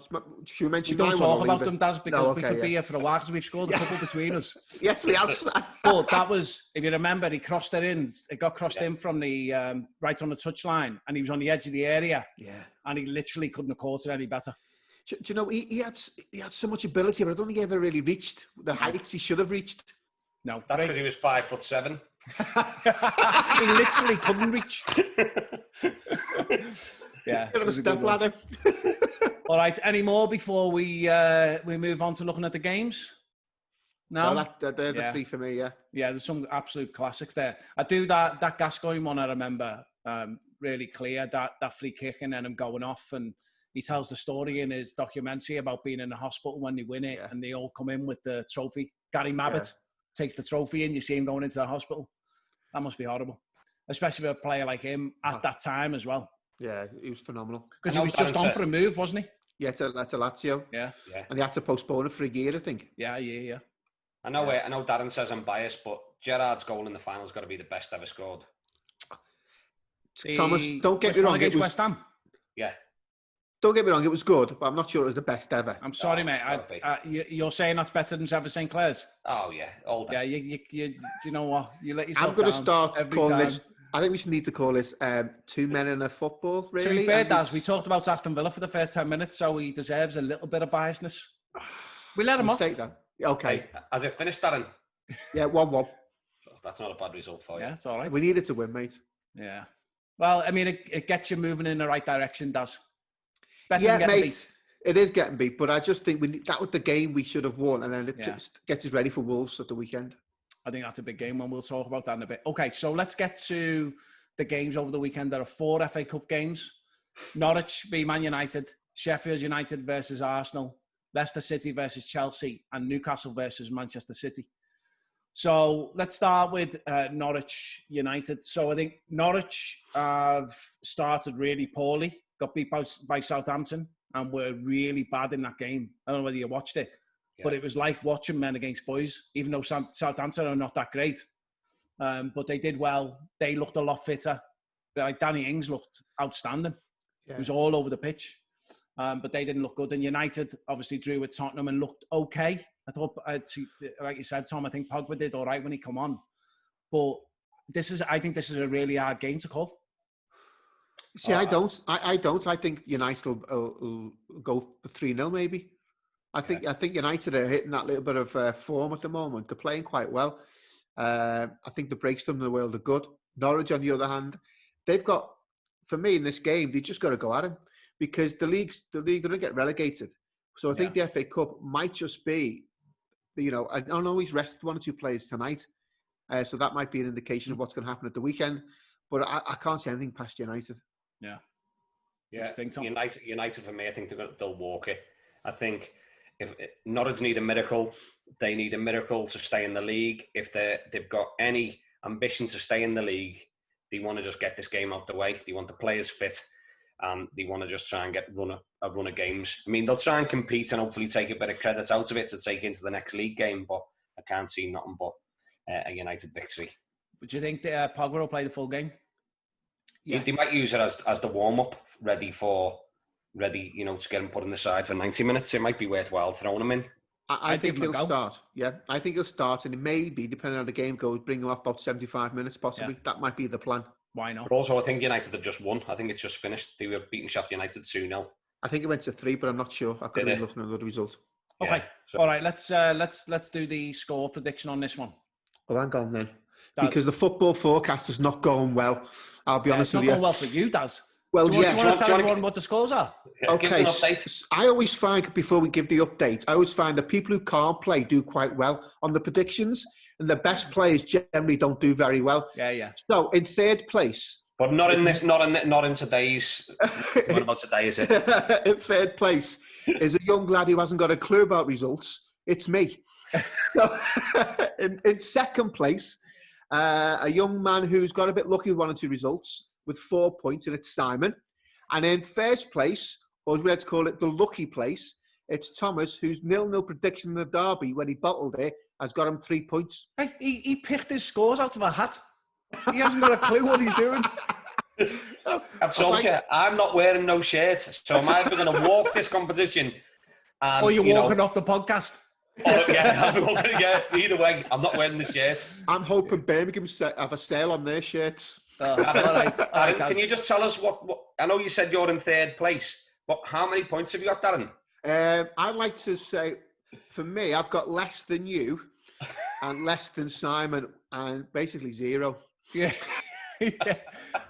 Should we mention we don't talk about them, Daz, because we could be here for a while because we've scored a couple between us. Yes, we have. But that was, if you remember, he crossed it in. It got crossed in from the right on the touchline, and he was on the edge of the area. Yeah. And he literally couldn't have caught it any better. Do you know, he had so much ability, but I don't think he ever really reached the heights he should have reached. No, that's because he was 5'7". He literally couldn't reach. Yeah, bit of a step ladder. All right, any more before we move on to looking at the games? No, they're the 3 for me. Yeah, there's some absolute classics there. I do that Gascoigne one. I remember really clear, that free kick and then him going off, and he tells the story in his documentary about being in the hospital when they win it, and they all come in with the trophy. Gary Mabbott takes the trophy and you see him going into the hospital. That must be horrible, especially for a player like him at that time as well. Yeah, he was phenomenal. Because he was just on for a move, wasn't he? Yeah, to Lazio. Yeah. And they had to postpone it for a year, I think. Yeah. I know Darren says I'm biased, but Gerrard's goal in the final's got to be the best ever scored. Thomas, don't get me wrong. Against West Ham? Yeah. Don't get me wrong, it was good, but I'm not sure it was the best ever. I'm sorry, mate. You're saying that's better than Trevor Sinclair's? Oh, yeah. All day. Yeah, you know what? You let yourself I'm going to down start calling this... I think we should need to call this 2 men in a football, really. To be fair, Daz, we talked about Aston Villa for the first 10 minutes, so he deserves a little bit of biasness. We let him off. That. Okay. Hey, has it finished, Darren? Yeah, 1-1. That's not a bad result for you. Yeah, it's all right. We needed to win, mate. Yeah. Well, I mean, it gets you moving in the right direction, Daz. Better mate. Beat. It is getting beat, but I just think that was the game we should have won, and then it just gets us ready for Wolves at the weekend. I think that's a big game, and we'll talk about that in a bit. Okay, so let's get to the games over the weekend. There are 4 FA Cup games. Norwich v Man United, Sheffield United versus Arsenal, Leicester City versus Chelsea, and Newcastle versus Manchester City. So let's start with Norwich United. So I think Norwich have started really poorly, got beat by Southampton, and were really bad in that game. I don't know whether you watched it, but it was like watching men against boys, even though Southampton are not that great. But they did well. They looked a lot fitter. Like Danny Ings looked outstanding. He was all over the pitch. But they didn't look good. And United obviously drew with Tottenham and looked okay. I thought, like you said, Tom, I think Pogba did all right when he come on. But I think this is a really hard game to call. See, I don't. I think United will go 3-0 maybe. I think United are hitting that little bit of form at the moment. They're playing quite well. I think the breaks from the world are good. Norwich, on the other hand, they've got, for me in this game, they just got to go at him because the league going to get relegated. So I think the FA Cup might just be, I don't know, he's rested 1 or 2 players tonight. So that might be an indication of what's going to happen at the weekend. But I can't say anything past United. Yeah. United for me, I think they'll walk it. I think if Norwich need a miracle, they need a miracle to stay in the league. If they've got any ambition to stay in the league, they want to just get this game out the way. They want the players fit, and they want to just try and get a run of games. I mean, they'll try and compete and hopefully take a bit of credit out of it to take into the next league game, but I can't see nothing but a United victory. Do you think Pogba will play the full game? Yeah. They might use it as the warm-up, ready, to get him put in the side for 90 minutes. It might be worthwhile throwing him in. I think he'll start. Yeah, I think he'll start, and it may be, depending on how the game goes, bring him off about 75 minutes, possibly. Yeah. That might be the plan. Why not? But also, I think United have just won. I think it's just finished. They were beating Sheffield United 2-0. I think it went to 3, but I'm not sure. I could have been looking at another result. Okay, Yeah, so. all right. Let's do the score prediction on this one. Well, hang on then, because the football forecast is not going well. I'll be honest with you. It's not going well for you, Daz. Well, do you want to tell everyone what the scores are? Yeah, okay, give us an update. I always find, before we give the update, I always find that people who can't play do quite well on the predictions, and the best players generally don't do very well. Yeah. So, in third place... But not in today's... What about today, is it? In third place is a young lad who hasn't got a clue about results. It's me. So, in second place, a young man who's got a bit lucky with 1 or 2 results, with 4 points, and it's Simon. And in first place, or as we like to call it, the lucky place, it's Thomas, whose 0-0 prediction in the derby, when he bottled it, has got him 3 points. Hey, he picked his scores out of a hat. He hasn't got a clue what he's doing. I've told you, I'm not wearing no shirt, so I'm either going to walk this competition and... Or you're walking off the podcast. Either way, I'm not wearing the shirt. I'm hoping Birmingham have a sale on their shirts. All right, can you just tell us what... I know you said you're in third place, but how many points have you got, Darren? I'd like to say, for me, I've got less than you and less than Simon, and basically 0. Yeah.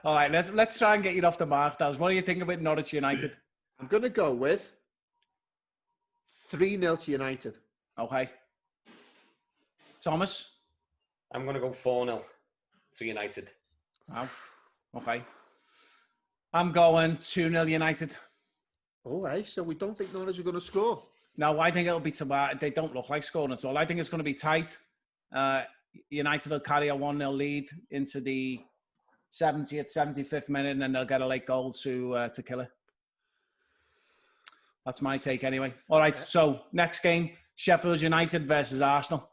All right, let's try and get you off the mark, Daz. What do you think about Norwich United? I'm going to go with 3-0 to United. Okay. Thomas? I'm going to go 4-0 to United. Wow. Okay. I'm going 2-0 United. All right, so we don't think Norwich are going to score. No, I think it'll be tomorrow. They don't look like scoring at all. I think it's going to be tight. United will carry a 1-0 lead into the 70th, 75th minute, and then they'll get a late goal to kill it. That's my take anyway. All right, so next game, Sheffield United versus Arsenal.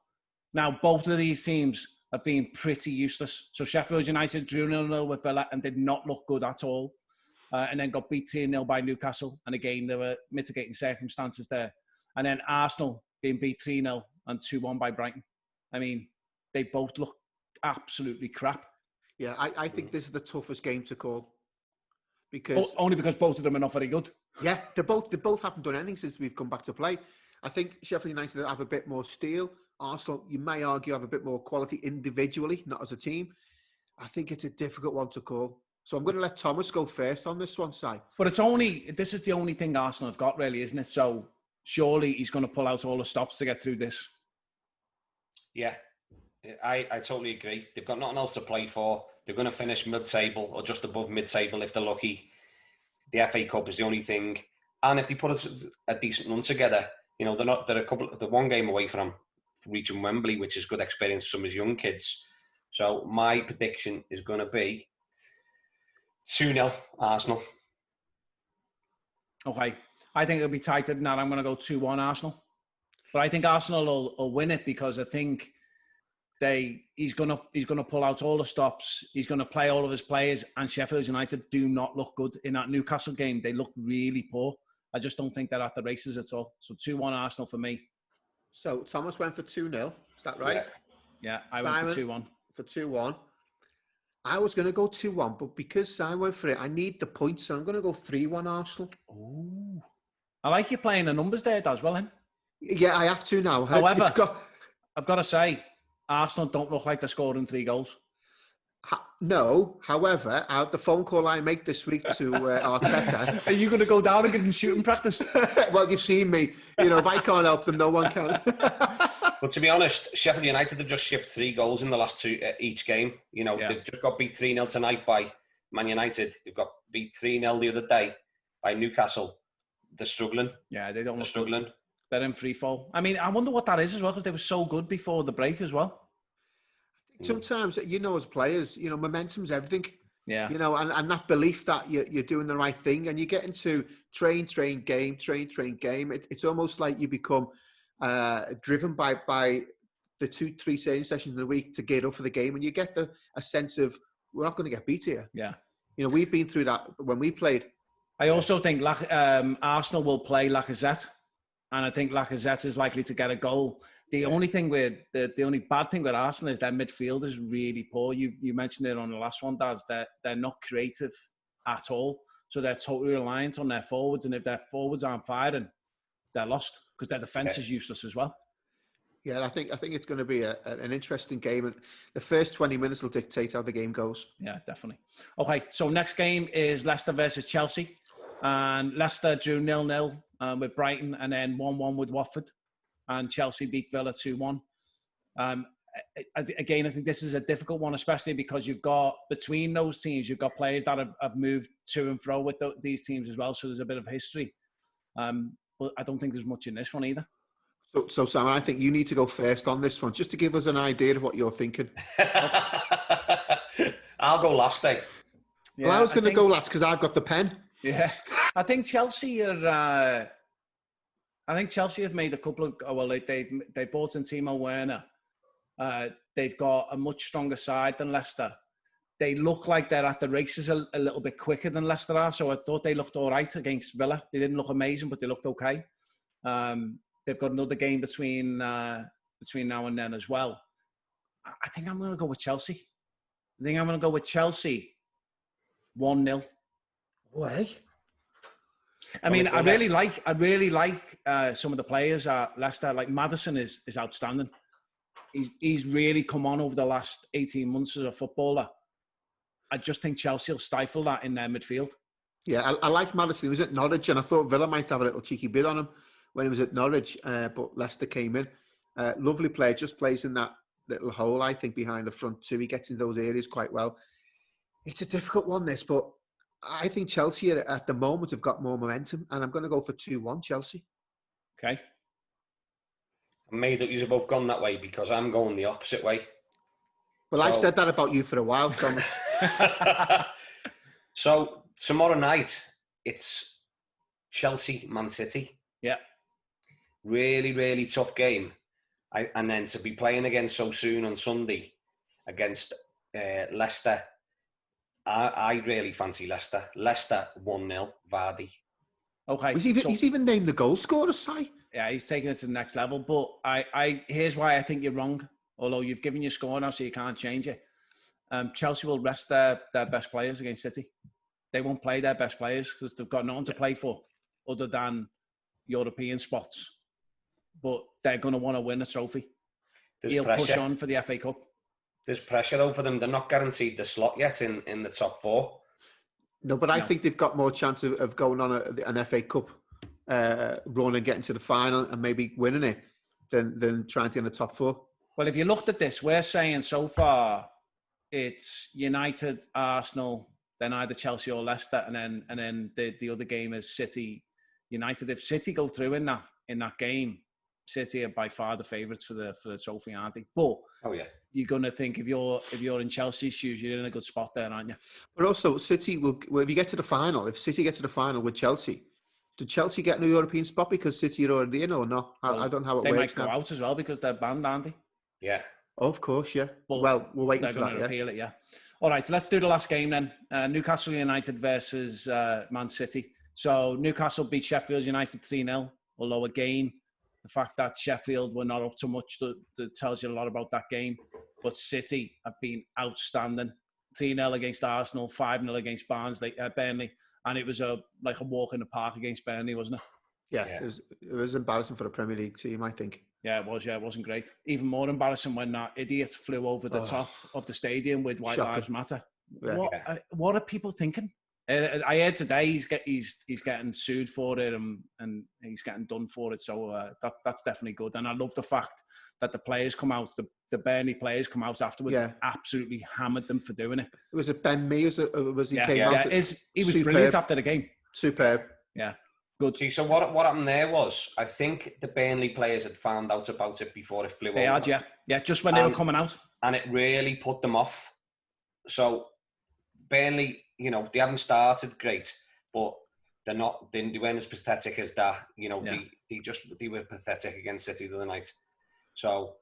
Now, both of these teams have been pretty useless. So Sheffield United drew 0-0 with Villa and did not look good at all. And then got beat 3-0 by Newcastle. And again, there were mitigating circumstances there. And then Arsenal being beat 3-0 and 2-1 by Brighton. I mean, they both look absolutely crap. Yeah, I think this is the toughest game to call. Because only because both of them are not very good. Yeah, they both haven't done anything since we've come back to play. I think Sheffield United have a bit more steel. Arsenal, you may argue, have a bit more quality individually, not as a team. I think it's a difficult one to call. So I'm going to let Thomas go first on this one, Si. But this is the only thing Arsenal have got, really, isn't it? So surely he's going to pull out all the stops to get through this. Yeah, I totally agree. They've got nothing else to play for. They're going to finish mid-table or just above mid-table if they're lucky. The FA Cup is the only thing. And if they put a decent run together, you know, they're one game away from reaching Wembley, which is good experience for some of his young kids. So my prediction is going to be 2-0 Arsenal. Okay. I think it'll be tighter than that. I'm going to go 2-1 Arsenal. But I think Arsenal will win it because I think he's going to pull out all the stops. He's going to play all of his players, and Sheffield United do not look good in that Newcastle game. They look really poor. I just don't think they're at the races at all. So 2-1 Arsenal for me. So Thomas went for 2-0. Is that right? Yeah, I went for 2-1. For 2-1. I was going to go 2-1, but because I went for it, I need the points, so I'm going to go 3-1 Arsenal. Ooh. I like you playing the numbers there, as well, then. Yeah, I have to now. However, I've got to say, Arsenal don't look like they're scoring 3 goals. No, however, the phone call I make this week to Arteta... Are you going to go down and give them shooting practice? Well, you've seen me. You know, if I can't help them, no one can. But to be honest, Sheffield United have just shipped 3 goals in the last 2 each game. You know, They've just got beat 3-0 tonight by Man United. They've got beat 3-0 the other day by Newcastle. They're struggling. Yeah, they don't. They're struggling. Good. They're in free fall. I mean, I wonder what that is as well, because they were so good before the break as well. Sometimes, you know, as players, you know, momentum's everything. Yeah. You know, and that belief that you're doing the right thing, and you get into train, game. It's almost like you become driven by the 2-3 training sessions in the week to get up for the game, and you get a sense of, we're not going to get beat here. Yeah. You know, we've been through that when we played. I also think Arsenal will play Lacazette, and I think Lacazette is likely to get a goal. The only thing the only bad thing with Arsenal is their midfield is really poor. You mentioned it on the last one, Daz. They're not creative at all. So they're totally reliant on their forwards. And if their forwards aren't firing, they're lost because their defence is useless as well. Yeah, I think it's going to be an interesting game. And the first 20 minutes will dictate how the game goes. Yeah, definitely. Okay, so next game is Leicester versus Chelsea. And Leicester drew 0-0 with Brighton and then 1-1 with Watford. And Chelsea beat Villa 2-1. Again, I think this is a difficult one, especially because you've got, between those teams, you've got players that have moved to and fro with these teams as well. So there's a bit of history. But I don't think there's much in this one either. So Sam, I think you need to go first on this one, just to give us an idea of what you're thinking. I'll go last, eh? Yeah, well, I was going to go last because I've got the pen. Yeah, I think Chelsea are. I think Chelsea have made a couple of. Well, they bought in Timo Werner. They've got a much stronger side than Leicester. They look like they're at the races a little bit quicker than Leicester are. So I thought they looked all right against Villa. They didn't look amazing, but they looked okay. They've got another game between now and then as well. I think I'm going to go with Chelsea. I think I'm going to go with Chelsea 1-0. Way. I mean, I really like some of the players at Leicester. Like Maddison is outstanding. He's really come on over the last 18 months as a footballer. I just think Chelsea will stifle that in their midfield. Yeah, I like Maddison. He was at Norwich, and I thought Villa might have a little cheeky bid on him when he was at Norwich, but Leicester came in. Lovely player, just plays in that little hole, I think, behind the front too. He gets into those areas quite well. It's a difficult one, this, but I think Chelsea at the moment have got more momentum, and I'm going to go for 2-1 Chelsea. Okay. I'm made that you've both gone that way because I'm going the opposite way. Well, I've said that about you for a while, Thomas. So tomorrow night, it's Chelsea, Man City. Yeah. Really, really tough game. And then to be playing again so soon on Sunday against Leicester, I really fancy Leicester. Leicester 1-0, Vardy. Okay. He's even named the goal scorer, Si. Yeah, he's taking it to the next level. But here's why I think you're wrong. Although you've given your score now, so you can't change it. Chelsea will rest their best players against City. They won't play their best players because they've got nothing to play for other than European spots. But they're going to want to win a trophy. He'll push on for the FA Cup. There's pressure over them. They're not guaranteed the slot yet in the top four. No, but I think they've got more chance of going on an FA Cup run and getting to the final and maybe winning it than trying to get in the top four. Well, if you looked at this, we're saying so far it's United, Arsenal, then either Chelsea or Leicester, and then the other game is City, United. If City go through in that game, City are by far the favourites for the trophy, aren't they? But you're going to think if you're in Chelsea's shoes, you're in a good spot there, aren't you? But also, City will. Well, if you get to the final, if City gets to the final with Chelsea, did Chelsea get a European spot because City are already in, or not? I don't know how it works. They might go out as well because they're banned, aren't they? Yeah. Oh, of course, yeah. But well, we're waiting for that. They're going to appeal it, yeah. All right, so let's do the last game then. Newcastle United versus Man City. So Newcastle beat Sheffield United 3-0. Although again, the fact that Sheffield were not up to much that tells you a lot about that game. But City have been outstanding. 3-0 against Arsenal, 5-0 against Burnley, and it was like a walk in the park against Burnley, wasn't it? Yeah. It was embarrassing for the Premier League team, I think. Yeah, it was. Yeah, it wasn't great. Even more embarrassing when that idiot flew over the top of the stadium with White Lives Matter. Yeah. What are people thinking? I heard today he's getting sued for it and he's getting done for it. So that's definitely good. And I love the fact that the players come out, the Burnley players come out afterwards, and absolutely hammered them for doing it. Was it Ben Mee? Was he came out? Yeah, he was brilliant after the game. Superb. Yeah. Good. See, so what happened there was, I think the Burnley players had found out about it before it flew over. They had, yeah, just when they were coming out, and it really put them off. So Burnley, they haven't started great, but they weren't as pathetic as that. They were pathetic against City the other night. So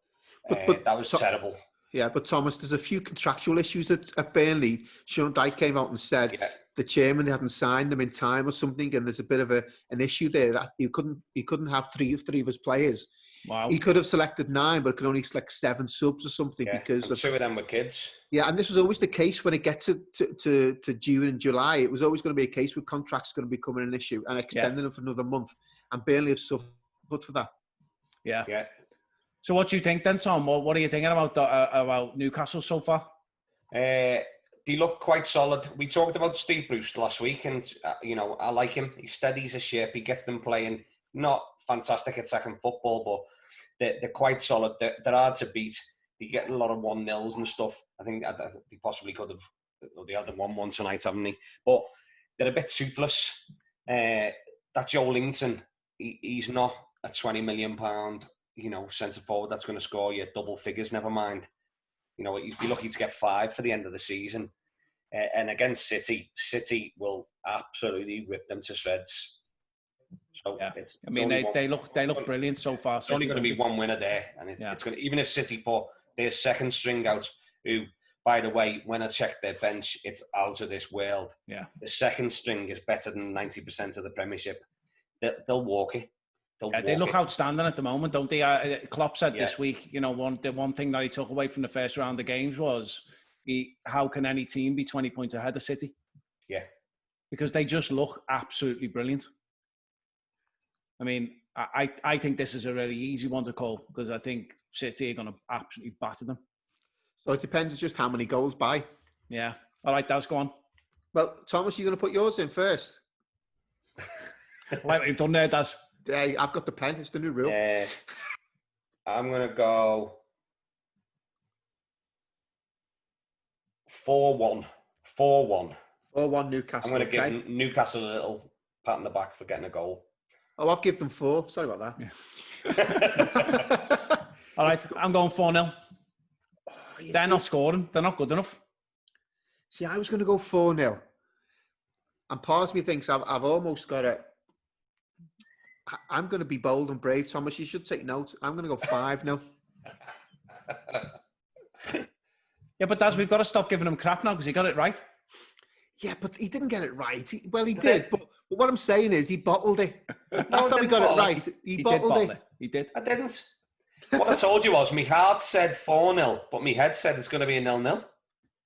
but that was terrible. Yeah, but Thomas, there's a few contractual issues at Burnley. Sean Dyche came out and said the chairman hadn't signed them in time or something, and there's a bit of an issue there that he couldn't have three of his players Wow. He could have selected 9, but could only select 7 subs or something because and 2 of them were kids. Yeah, and this was always the case when it gets to June and July. It was always going to be a case with contracts going to be becoming an issue and extending them for another month. And Burnley have suffered for that. Yeah. Yeah. So what do you think then, Tom? What are you thinking about Newcastle so far? They look quite solid. We talked about Steve Bruce last week, and I like him. He steadies a ship. He gets them playing. Not fantastic at second football, but they're quite solid. They're hard to beat. They get a lot of 1-0s and stuff. I think they possibly could have. They had the 1-1 tonight, haven't they? But they're a bit toothless. That Joe Linton, he's not a £20 million, centre forward that's going to score you double figures. Never mind. You'd be lucky to get 5 for the end of the season. And against City will absolutely rip them to shreds. So yeah. They look brilliant so far. It's only going to be one winner there, and it's going to, even if City put their second string out, who, by the way, when I checked their bench, it's out of this world. Yeah, the second string is better than 90% of the Premiership. They'll walk it. They look outstanding at the moment, don't they? Klopp said this week, the one thing that he took away from the first round of games was how can any team be 20 points ahead of City? Yeah, because they just look absolutely brilliant. I mean, I think this is a really easy one to call because I think City are going to absolutely batter them. So it depends just how many goals by. Yeah. All right, Daz, go on. Well, Thomas, you're going to put yours in first. Like what you've done there, Daz. Hey, I've got the pen. It's the new rule. I'm going to go 4-1. 4-1. 4-1 Newcastle. I'm going to give Newcastle a little pat on the back for getting a goal. Oh, I've given them 4. Sorry about that. Yeah. All right, I'm going 4-0. They're not scoring. They're not good enough. See, I was going to go 4-0. And part of me thinks I've almost got it. I'm going to be bold and brave, Thomas. You should take note. I'm going to go 5-0. Yeah, but Daz, we've got to stop giving him crap now because he got it right. Yeah, but he didn't get it right. He did. But what I'm saying is he bottled it. That's how he got it right. He bottled it. He did. I didn't. What I told you was my heart said 4-0, but my head said it's going to be a 0-0.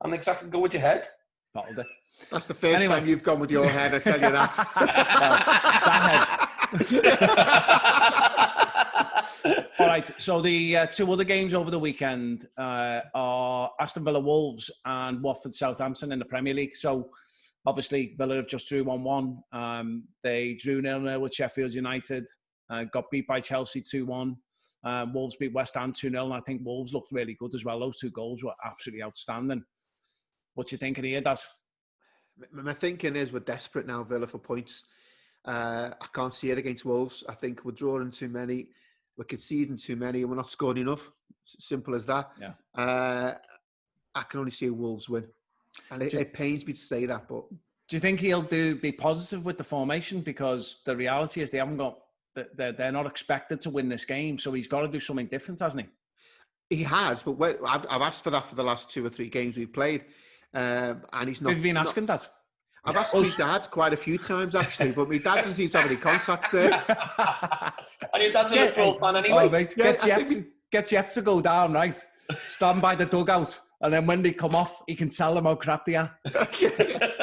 And exactly go with your head. Bottled it. That's the first time you've gone with your head, I tell you that. All right, so the 2 other games over the weekend are Aston Villa Wolves and Watford Southampton in the Premier League. So obviously Villa have just drew 1-1. They drew 0-0 with Sheffield United, got beat by Chelsea 2-1. Wolves beat West Ham 2-0, and I think Wolves looked really good as well. Those 2 goals were absolutely outstanding. What do you think of here, Daz? My thinking is we're desperate now, Villa, for points. I can't see it against Wolves. I think we're drawing too many, we're conceding too many, and we're not scoring enough. Simple as that. Yeah. I can only see a Wolves win. And it pains me to say that, but... Do you think he'll be positive with the formation? Because the reality is they're not expected to win this game, so he's got to do something different, hasn't he? He has, but I've asked for that for the last 2 or 3 games we've played. And he's not... Have you been asking that? I've asked my dad quite a few times, actually, but my dad doesn't seem to have any contacts there. And your dad's a Liverpool fan anyway. Oh, mate, get Jeff to go down, right? Stand by the dugout, and then when they come off, he can tell them how crap they are.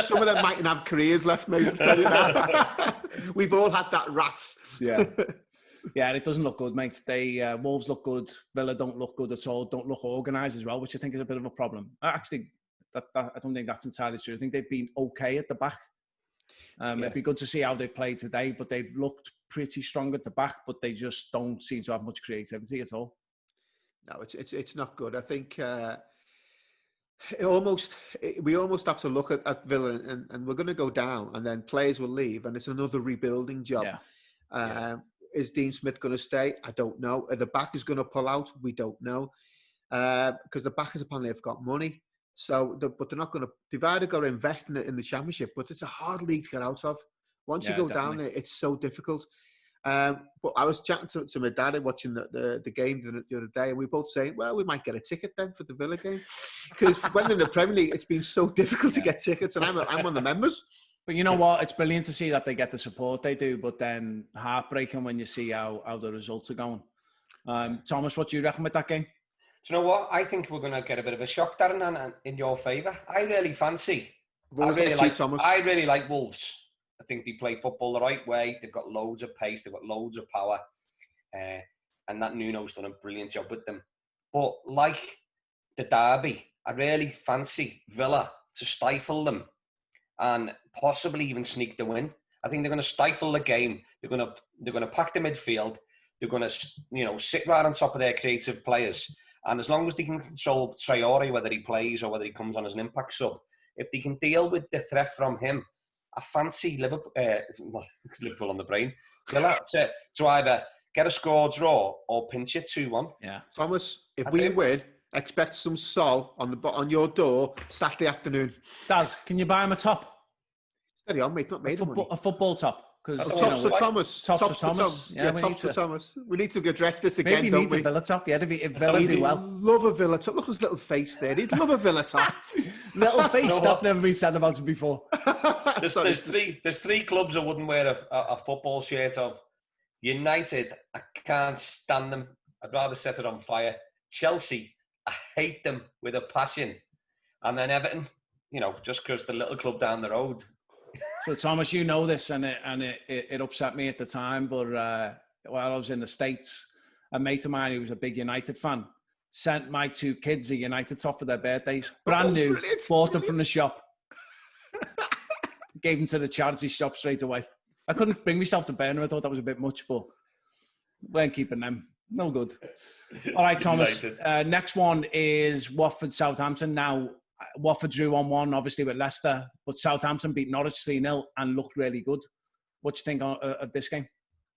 Some of them mightn't have careers left, mate, I'll tell you that. We've all had that wrath. Yeah. Yeah, it doesn't look good, mate. Wolves look good. Villa don't look good at all. Don't look organised as well, which I think is a bit of a problem. Actually, I don't think that's entirely true. I think they've been okay at the back. It'd be good to see how they've played today, but they've looked pretty strong at the back, but they just don't seem to have much creativity at all. No, it's not good. I think we almost have to look at Villa and we're going to go down, and then players will leave, and it's another rebuilding job. Yeah. Is Dean Smith going to stay? I don't know. The back is going to pull out. We don't know because the backers apparently have got money. So, but they're not going to. They've either got to invest in it in the Championship, but it's a hard league to get out of. Once you go down there, it's so difficult. But I was chatting to my dad and watching the game the other day, and we were both saying, well, we might get a ticket then for the Villa game. Because when they're in the Premier League, it's been so difficult to get tickets, and I'm one of the members. But you know what? It's brilliant to see that they get the support they do, but then heartbreaking when you see how the results are going. Thomas, what do you reckon with that game? Do you know what? I think we're going to get a bit of a shock, Darren, in your favour. I really like Wolves. I think they play football the right way. They've got loads of pace. They've got loads of power. And that Nuno's done a brilliant job with them. But like the derby, I really fancy Villa to stifle them and possibly even sneak the win. I think they're going to stifle the game. They're going to pack the midfield. They're going to, sit right on top of their creative players. And as long as they can control Traore, whether he plays or whether he comes on as an impact sub, if they can deal with the threat from him, I fancy Liverpool on the brain. Villa to either get a score draw or pinch it 2-1. Yeah, Thomas, if we win, expect some Sol on your door Saturday afternoon. Daz, can you buy him a top? Steady on, mate. Not made of money. A football top. Tops for Thomas. Tops for Thomas. Yeah, tops for Thomas. We need to address this again, maybe don't he needs we? a Villa top. Yeah, if Villa do well. Love a Villa top. Look at his little face there. He'd love a Villa top. Little face. That's never been said about him before. There's three clubs I wouldn't wear a football shirt of. United, I can't stand them. I'd rather set it on fire. Chelsea, I hate them with a passion. And then Everton, just because the little club down the road. So Thomas, you know this, and it upset me at the time. But while I was in the States, a mate of mine who was a big United fan sent my 2 kids a United top for their birthdays, brand new, bought them from the shop, gave them to the charity shop straight away. I couldn't bring myself to burn them. I thought that was a bit much, but weren't keeping them. No good. All right, Thomas. Next one is Watford Southampton. Now, Watford drew 1-1, obviously, with Leicester, but Southampton beat Norwich 3-0 and looked really good. What do you think of this game?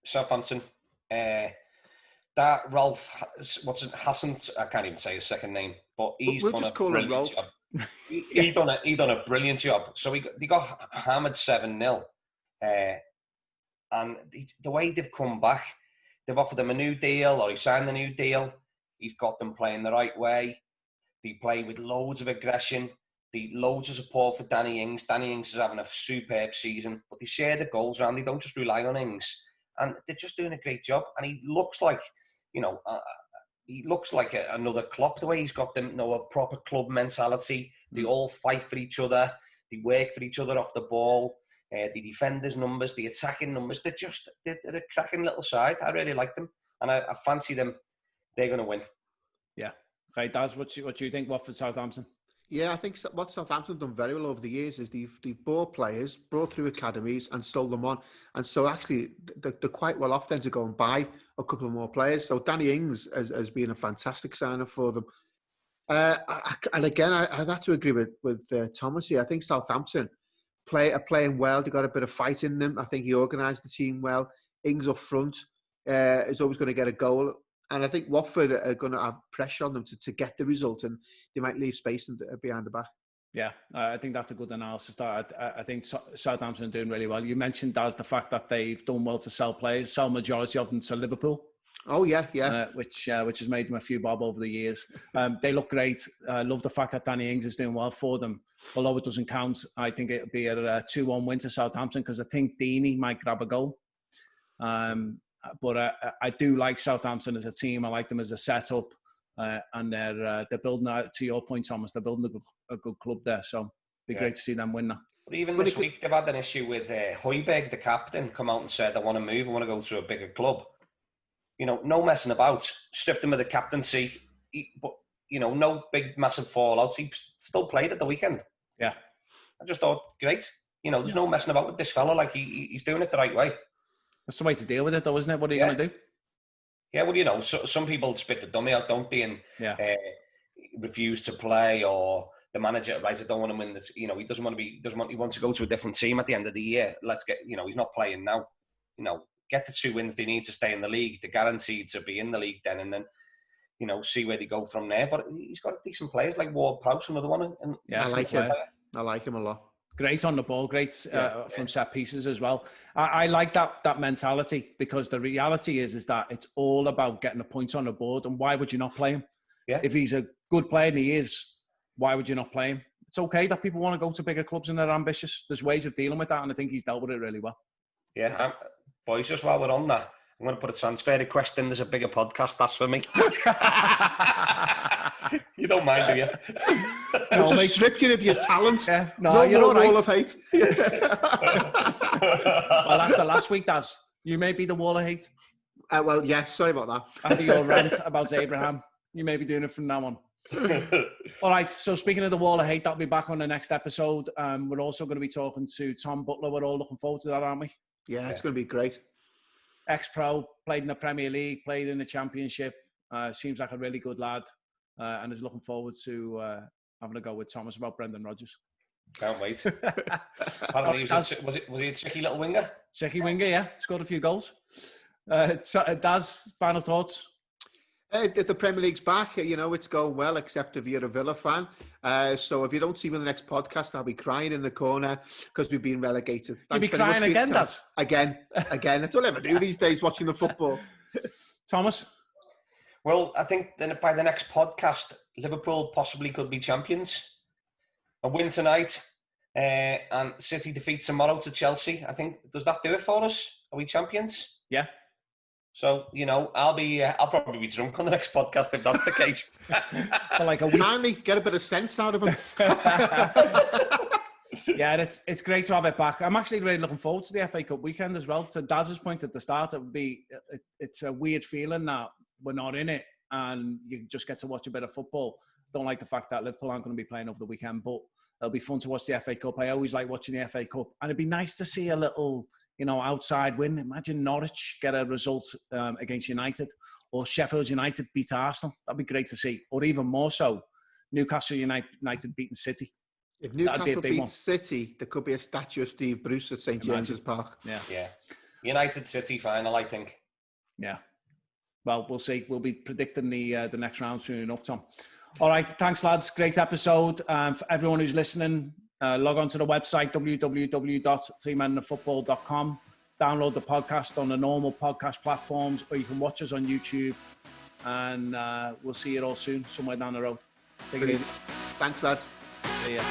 Southampton. That Ralph, Hassan, I can't even say his second name, but he's done a brilliant job. He done a brilliant job. So they got hammered 7-0. And the way they've come back, they've offered them a new deal, or he signed a new deal. He's got them playing the right way. They play with loads of aggression. Loads of support for Danny Ings. Danny Ings is having a superb season, but they share the goals around. They don't just rely on Ings, and they're just doing a great job. And he looks like, another Klopp. The way he's got them, a proper club mentality. They all fight for each other. They work for each other off the ball. The defenders' numbers, the attacking numbers, they're a cracking little side. I really like them, and I fancy them. They're going to win. Yeah. Okay, Daz, what do you think, Watford Southampton? Yeah, I think what Southampton have done very well over the years is they've bought players, brought through academies and sold them on. And so actually, they're quite well off then to go and buy a couple of more players. So Danny Ings has been a fantastic signer for them. And again, I'd have to agree with Thomas here. I think Southampton are playing well. They got a bit of fight in them. I think he organised the team well. Ings up front is always going to get a goal. And I think Watford are going to have pressure on them to get the result, and they might leave space behind the back. Yeah, I think that's a good analysis. I think Southampton are doing really well. You mentioned, Daz, the fact that they've done well to sell players, sell majority of them to Liverpool. Oh, yeah. Which has made them a few bob over the years. They look great. I love the fact that Danny Ings is doing well for them. Although it doesn't count, I think it'll be a 2-1 win to Southampton, because I think Deeney might grab a goal. But I do like Southampton as a team. I like them as a setup, and they're building. To your point, Thomas, they're building a good club there. So it'd be great to see them win now. But even this week, they've had an issue with Højbjerg, the captain, come out and said, "I want to move. I want to go to a bigger club." No messing about. Stripped him of the captaincy, but no big massive fallout. He still played at the weekend. Yeah, I just thought, great. There's no messing about with this fella. Like he's doing it the right way. That's the way to deal with it, though, isn't it? What are you going to do? Yeah, well, some people spit the dummy out, don't they? And refuse to play, or the manager, right? I don't want to win this. He doesn't want to be. He wants to go to a different team at the end of the year. Let's get. He's not playing now. Get the 2 wins they need to stay in the league. They're guaranteed to be in the league then, and then see where they go from there. But he's got decent players like Ward-Prowse, another one. And I like him. I like him a lot. Great on the ball, great from set pieces as well. I like that mentality, because the reality is that it's all about getting the points on the board. And why would you not play him? Yeah. If he's a good player, and he is, why would you not play him? It's okay that people want to go to bigger clubs and they're ambitious. There's ways of dealing with that, and I think he's dealt with it really well. Yeah, boys, just while we're on that, I'm going to put a transfer request in. There's a bigger podcast. That's for me. You don't mind, do you? I'll just strip you of your talent. Yeah. No, you're all right. Wall of hate. Well, after last week, Daz, you may be the wall of hate. Well, yes. Sorry about that. After your rant about Abraham, you may be doing it from now on. All right. So speaking of the wall of hate, that'll be back on the next episode. We're also going to be talking to Tom Butler. We're all looking forward to that, aren't we? Yeah, it's going to be great. Ex-pro, played in the Premier League, played in the Championship. Seems like a really good lad, and is looking forward to having a go with Thomas about Brendan Rodgers. Can't wait. Apparently, was he a tricky little winger? Tricky winger, yeah. Scored a few goals. Daz, final thoughts? The Premier League's back. It's going well, except if you're a Villa fan. So if you don't see me in the next podcast, I'll be crying in the corner because we've been relegated. You'll be crying again, Daz? Again. That's all I ever do these days, watching the football. Thomas? Well, I think then by the next podcast, Liverpool possibly could be champions. A win tonight and City defeat tomorrow to Chelsea. I think, does that do it for us? Are we champions? Yeah. So, I'll probably be drunk on the next podcast if that's the case. For like a week. Finally, get a bit of sense out of him. Yeah, it's great to have it back. I'm actually really looking forward to the FA Cup weekend as well. To Daz's point at the start, it's a weird feeling that we're not in it and you just get to watch a bit of football. Don't like the fact that Liverpool aren't going to be playing over the weekend, but it'll be fun to watch the FA Cup. I always like watching the FA Cup, and it'd be nice to see a little, outside win. Imagine Norwich get a result against United, or Sheffield United beat Arsenal. That'd be great to see. Or even more so, Newcastle United beating City. If Newcastle beats City, there could be a statue of Steve Bruce at St James's Park. Yeah. United City final, I think. Yeah. Well, we'll see. We'll be predicting the next round soon enough, Tom. All right. Thanks, lads. Great episode. For everyone who's listening, log on to the website, www.threemeninfootball.com. Download the podcast on the normal podcast platforms, or you can watch us on YouTube. And we'll see you all soon, somewhere down the road. Take it easy. Thanks, lads. See ya.